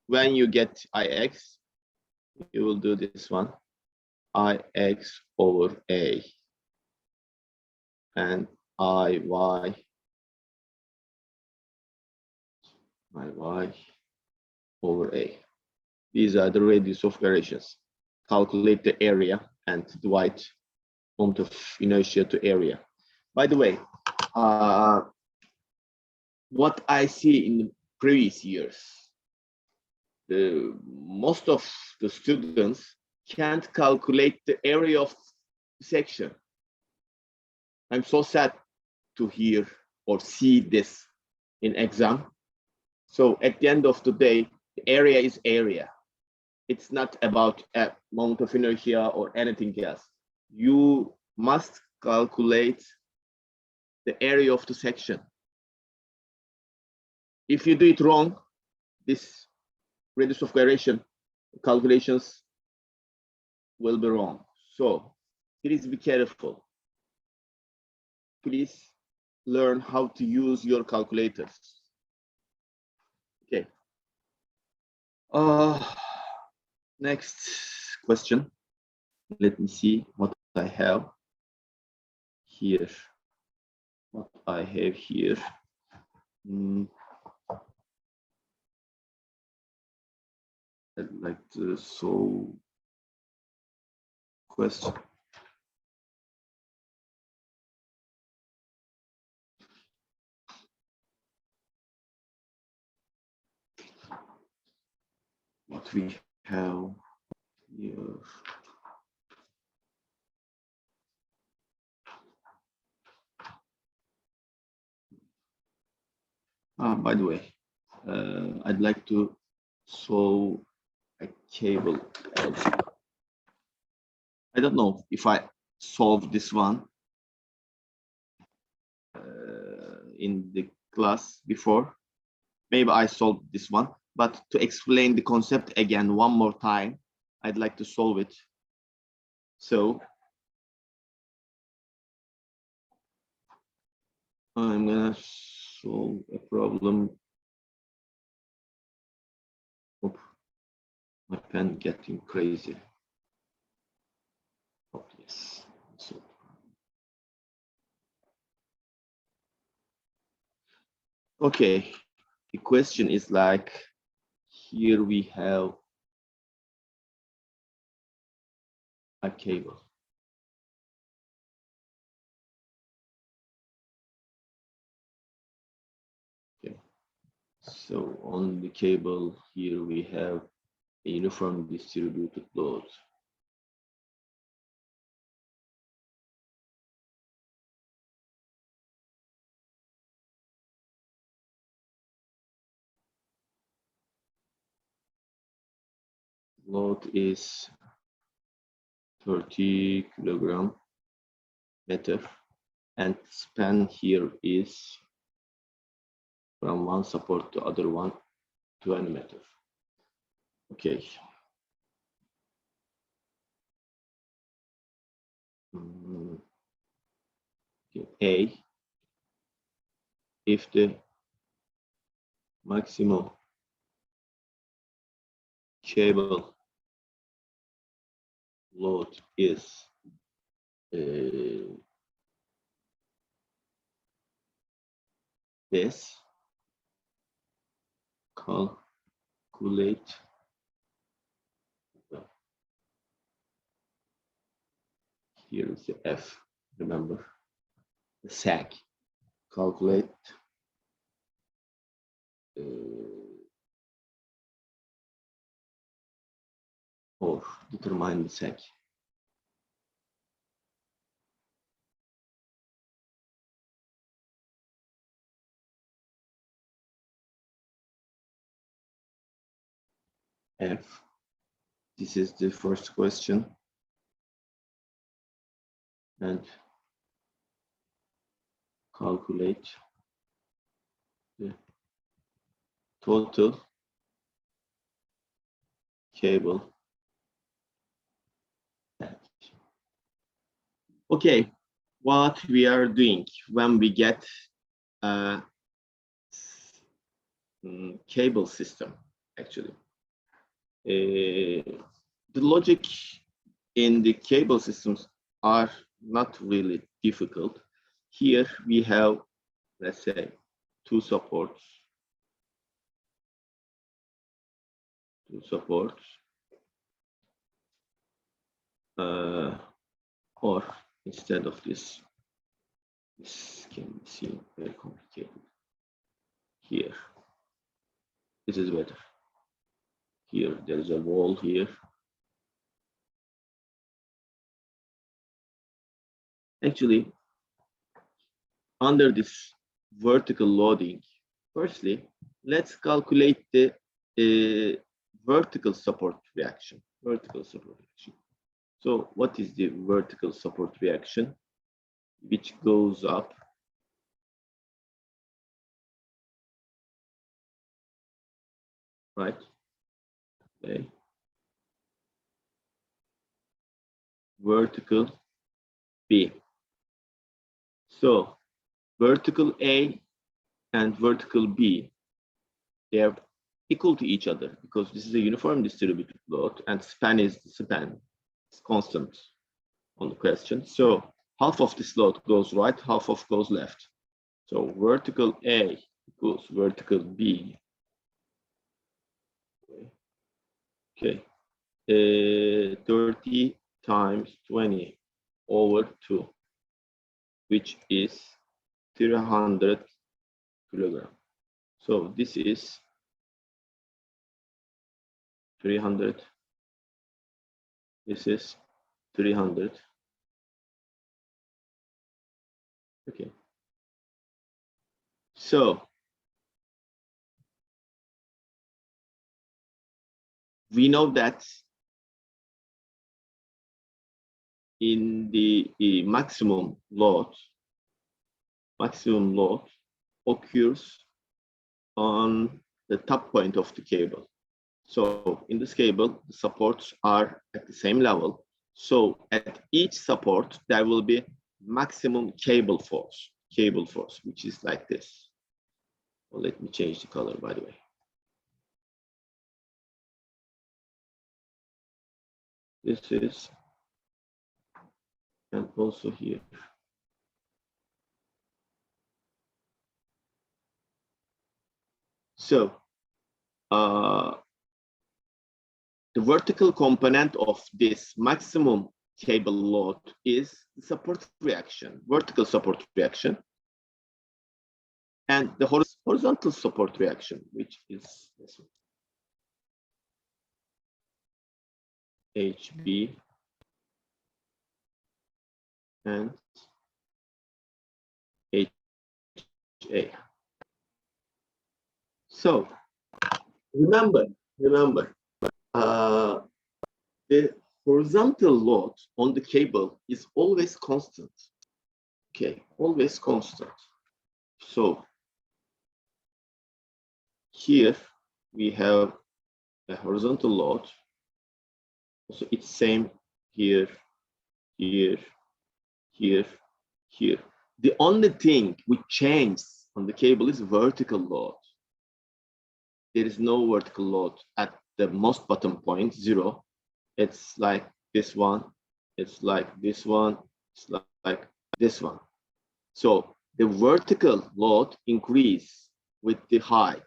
When you get ix, you will do this one, ix over a, and iy over a. These are the radius of variations. Calculate the area and divide amount of inertia to area. By the way, what I see in the previous years, most of the students can't calculate the area of section. I'm so sad to hear or see this in exam. So at the end of the day, the area is area. It's not about amount of inertia or anything else. You must calculate the area of the section. If you do it wrong, this radius of variation calculations will be wrong. So please be careful. Please learn how to use your calculators. Okay. Next question. Let me see what I have here. What I have here. I'd like to solve question. What we have here. By the way, I'd like to solve a cable algebra. I don't know if I solved this one in the class before. Maybe I solved this one, but to explain the concept again one more time, I'd like to solve it. So I'm gonna solve a problem. Oh, my pen getting crazy. Oh, yes. So, okay, the question is like, here we have a cable. Okay, so on the cable here we have a uniform distributed load. Load is 30 kilogram meter, and span here is from one support to other one 20 meters. Okay. A, if the maximum cable load is this, calculate here is the F, remember the sag, calculate or determine the sag. F, this is the first question, and calculate the total cable. Okay, what we are doing when we get a cable system, actually. The logic in the cable systems are not really difficult. Here we have, let's say, two supports, or instead of this can be seen very complicated. Here, this is better. Here, there is a wall here. Actually, under this vertical loading, firstly, let's calculate the vertical support reaction. So what is the vertical support reaction? Which goes up right? Okay. Vertical B. So vertical A and vertical B, they are equal to each other because this is a uniform distributed load and span is the span. It's constant on the question. So half of this load goes right, half of goes left. So vertical A equals vertical B. Okay. 30 times 20 over 2, which is 300 kilogram. So this is 300. This is 300. Okay. So we know that in the maximum load occurs on the top point of the cable. So in this cable, the supports are at the same level. So at each support, there will be maximum cable force, which is like this. Well, let me change the color, by the way. This is, and also here. So the vertical component of this maximum cable load is the support reaction, vertical support reaction, and the horizontal support reaction, which is this one. HB and HA. So remember, the horizontal load on the cable is always constant. Okay, always constant. So here we have a horizontal load. So it's same here, here, here, here. The only thing which changes on the cable is vertical load. There is no vertical load at the most bottom point, 0. It's like this one, it's like this one, it's like this one. So the vertical load increase with the height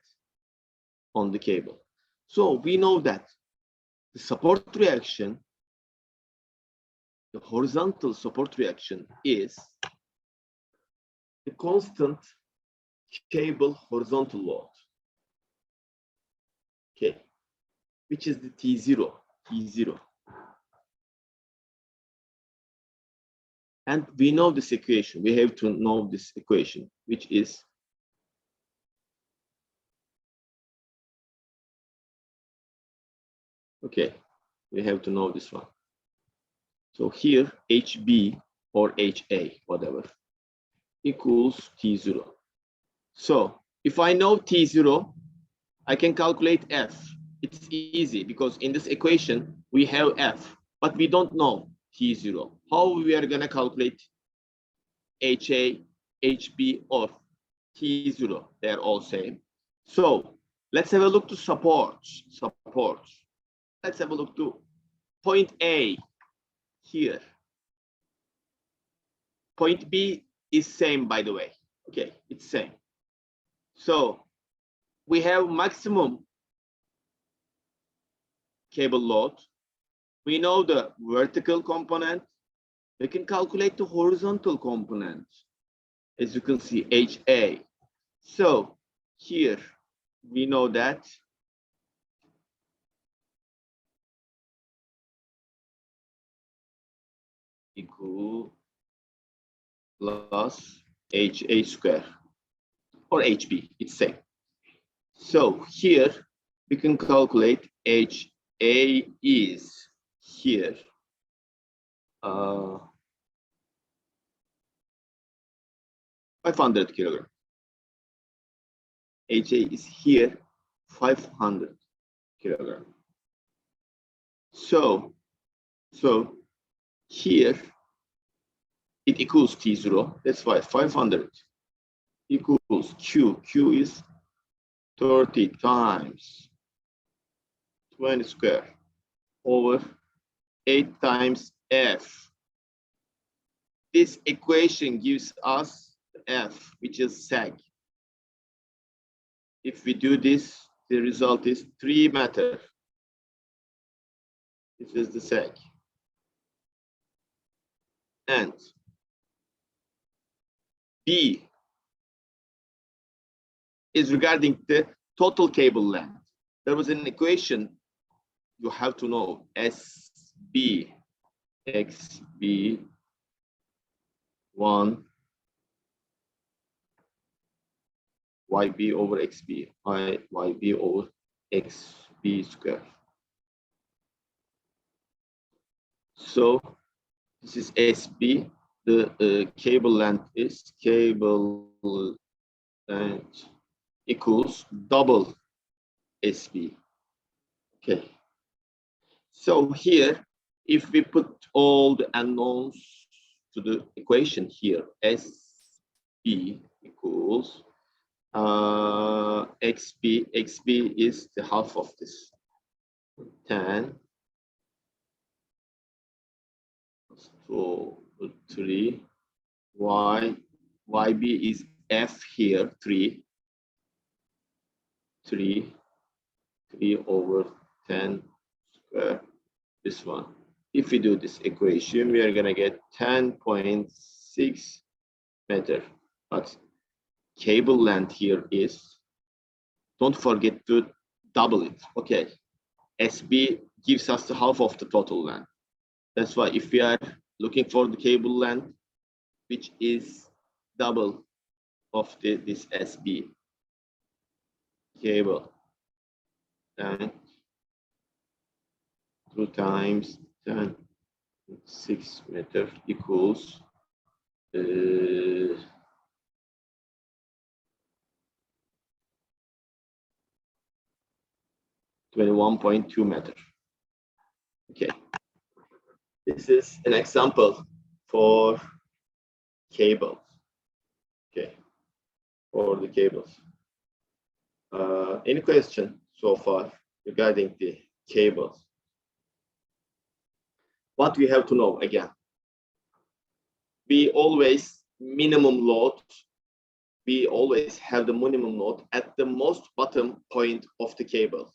on the cable. So we know that the support reaction, the horizontal support reaction is the constant cable horizontal load. Okay, which is the T0, T0. And we know this equation. We have to know this equation, which is okay. We have to know this one. So here, HB or HA, whatever, equals T0. So if I know T0, I can calculate F. It's easy because in this equation, we have F, but we don't know T0. How we are gonna calculate HA, HB, or T0? They're all same. So let's have a look to supports. Let's have a look to point A here. Point B is same, by the way. Okay, it's same. So we have maximum cable load. We know the vertical component. We can calculate the horizontal component. As you can see, HA. So here we know that equal plus HA square or HB, it's same. So here we can calculate HA is here 500 kilogram. HA is here 500 kilogram. So here it equals T0. That's why 500 equals Q. Q is 30 times 20 square over 8 times F. This equation gives us F, which is sag. If we do this, the result is 3 meter. This is the sag. And B is regarding the total cable length. There was an equation you have to know, SB, XB, 1, YB over XB, YB over XB square. So this is SB. The cable length is cable length equals double SB. Okay. So here, if we put all the unknowns to the equation here, SB equals XB. XB is the half of this. 10 so 3 YB is F here 3 over 10 square, this one. If we do this equation, we are gonna get 10.6 meter, but cable length here is, don't forget to double it. Okay, SB gives us the half of the total length. That's why if we are looking for the cable length, which is double of this SB cable length, 2 times 10.6 meter equals uh, 21.2 meter. Okay. This is an example for cables. Okay. For the cables. Any question so far regarding the cables? What we have to know again? We always minimum load. We always have the minimum load at the most bottom point of the cable.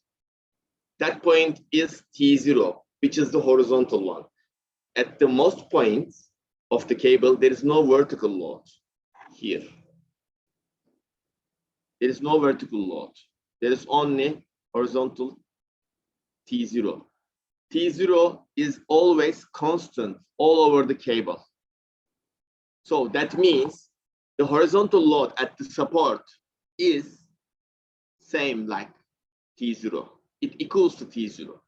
That point is T0, which is the horizontal one. At the most points of the cable, there is no vertical load here. There is no vertical load. There is only horizontal T0. T0 is always constant all over the cable. So that means the horizontal load at the support is same like T0. It equals to T0.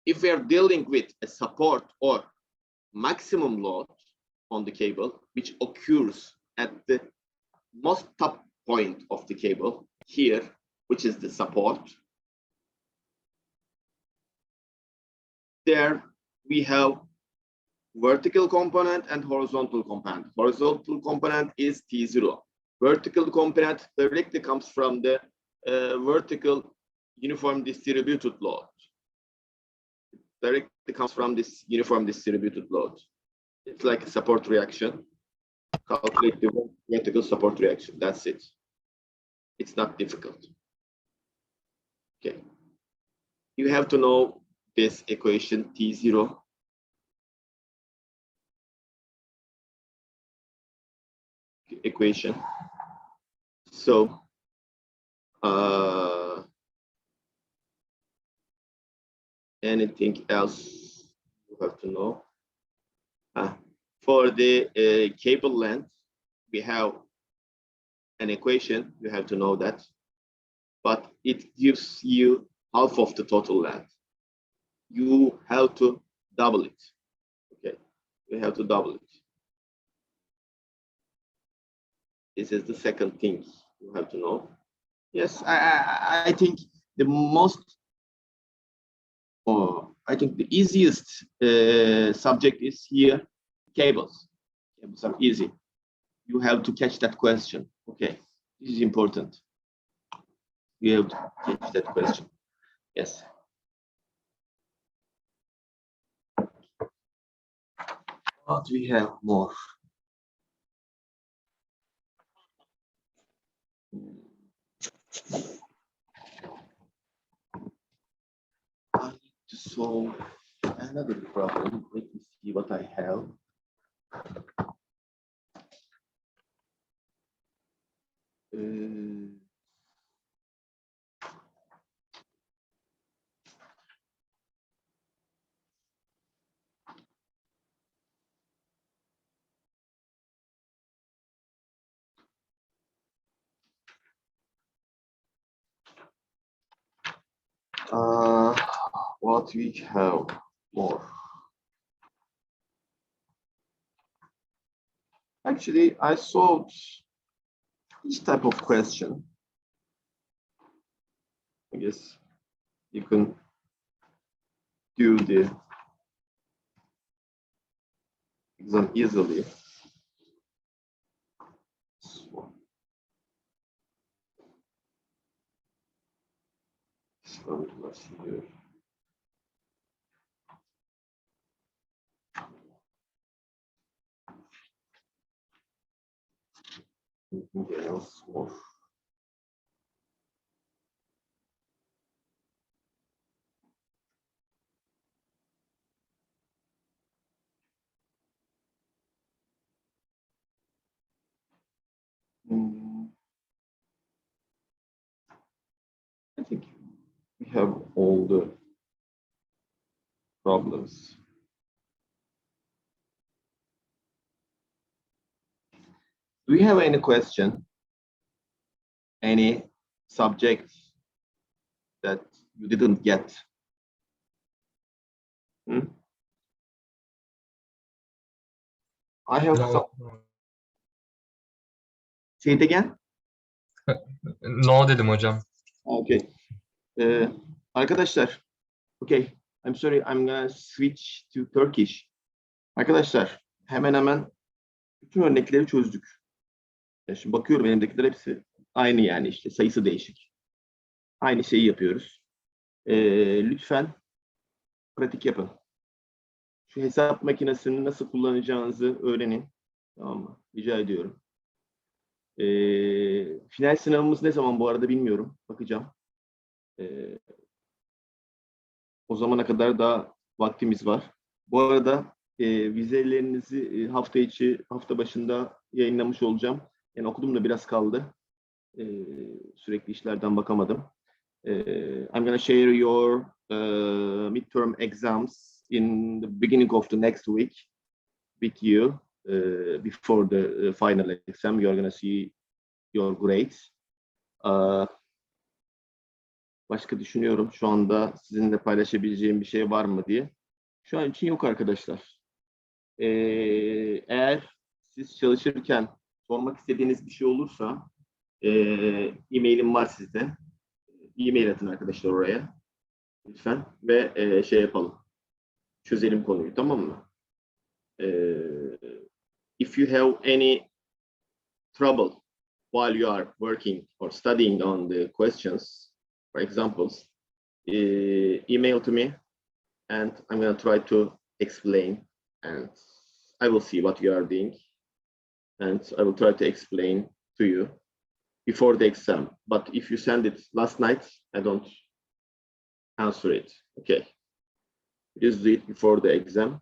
If we are dealing with a support or maximum load on the cable, which occurs at the most top point of the cable here, which is the support, there we have vertical component and horizontal component. Horizontal component is T0. Vertical component directly comes from the vertical uniform distributed load. Directly comes from this uniform distributed load. It's like a support reaction. Calculate the vertical support reaction. That's it. It's not difficult. Okay. You have to know this equation T0. Equation. So anything else you have to know? For the cable length, we have an equation. You have to know that, but it gives you half of the total length. You have to double it. Okay, you have to double it. This is the second thing you have to know. Yes, I think the most, I think the easiest subject is here, cables. Cables are easy. You have to catch that question. Okay, this is important. You have to catch that question. Yes. What we have more? I need to solve another problem. Let me see what I have. What we have more? Actually, I solved each type of question. I guess you can do the exam easily. So let's see here. Anything else more? I think we have all the problems. Do you have any question? Any subject that you didn't get? I have some. Say it again. No dedim hocam. Okay. Arkadaşlar, okay. I'm sorry, I'm gonna switch to Turkish. Arkadaşlar, hemen hemen bütün örnekleri çözdük. Şimdi bakıyorum elimdekiler hepsi aynı yani işte sayısı değişik. Aynı şeyi yapıyoruz. Lütfen pratik yapın. Şu hesap makinesini nasıl kullanacağınızı öğrenin. Tamam mı? Rica ediyorum. Final sınavımız ne zaman bu arada bilmiyorum. Bakacağım. O zamana kadar daha vaktimiz var. Bu arada vizelerinizi hafta içi, hafta başında yayınlamış olacağım. Yani okudum da biraz kaldı. Sürekli işlerden bakamadım. I'm gonna share your midterm exams in the beginning of the next week with you before the final exam. You're gonna see your grades. Başka düşünüyorum şu anda sizinle paylaşabileceğim bir şey var mı diye. Şu an için yok arkadaşlar. Eğer siz çalışırken sormak istediğiniz bir şey olursa e-mailim var sizde. E-mail atın arkadaşlar oraya. Lütfen. Ve şey yapalım. Çözelim konuyu, tamam mı? If you have any trouble while you are working or studying on the questions, for examples, email to me and I'm going to try to explain and I will see what you are doing and I will try to explain to you before the exam. But if you send it last night, I don't answer it. Okay. Just do it before the exam.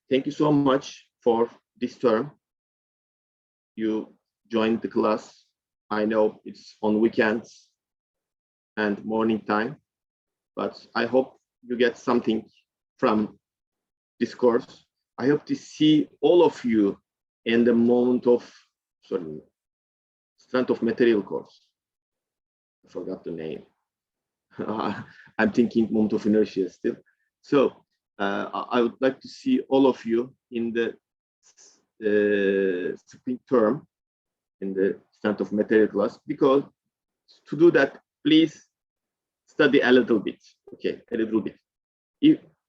Thank you so much for this term. You joined the class. I know it's on weekends and morning time, but I hope you get something from this course. I hope to see all of you in the strength of material course. I forgot the name. I'm thinking moment of inertia still. So I would like to see all of you in the spring term in the strength of material class, because to do that, please study a little bit. Okay, a little bit.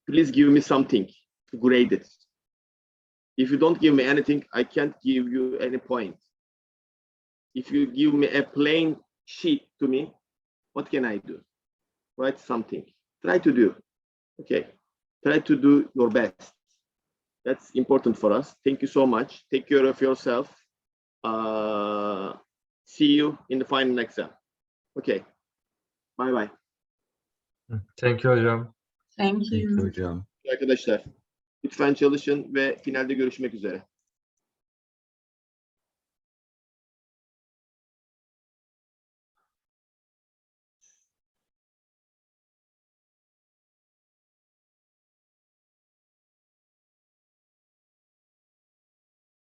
Please give me something to grade it. If you don't give me anything, I can't give you any point. If you give me a plain sheet to me, what can I do? Write something. Try to do. Okay. Try to do your best. That's important for us. Thank you so much. Take care of yourself. See you in the final exam. Okay. Bye bye. Thank you hocam. Thank you. Hocam. Arkadaşlar, lütfen çalışın ve finalde görüşmek üzere.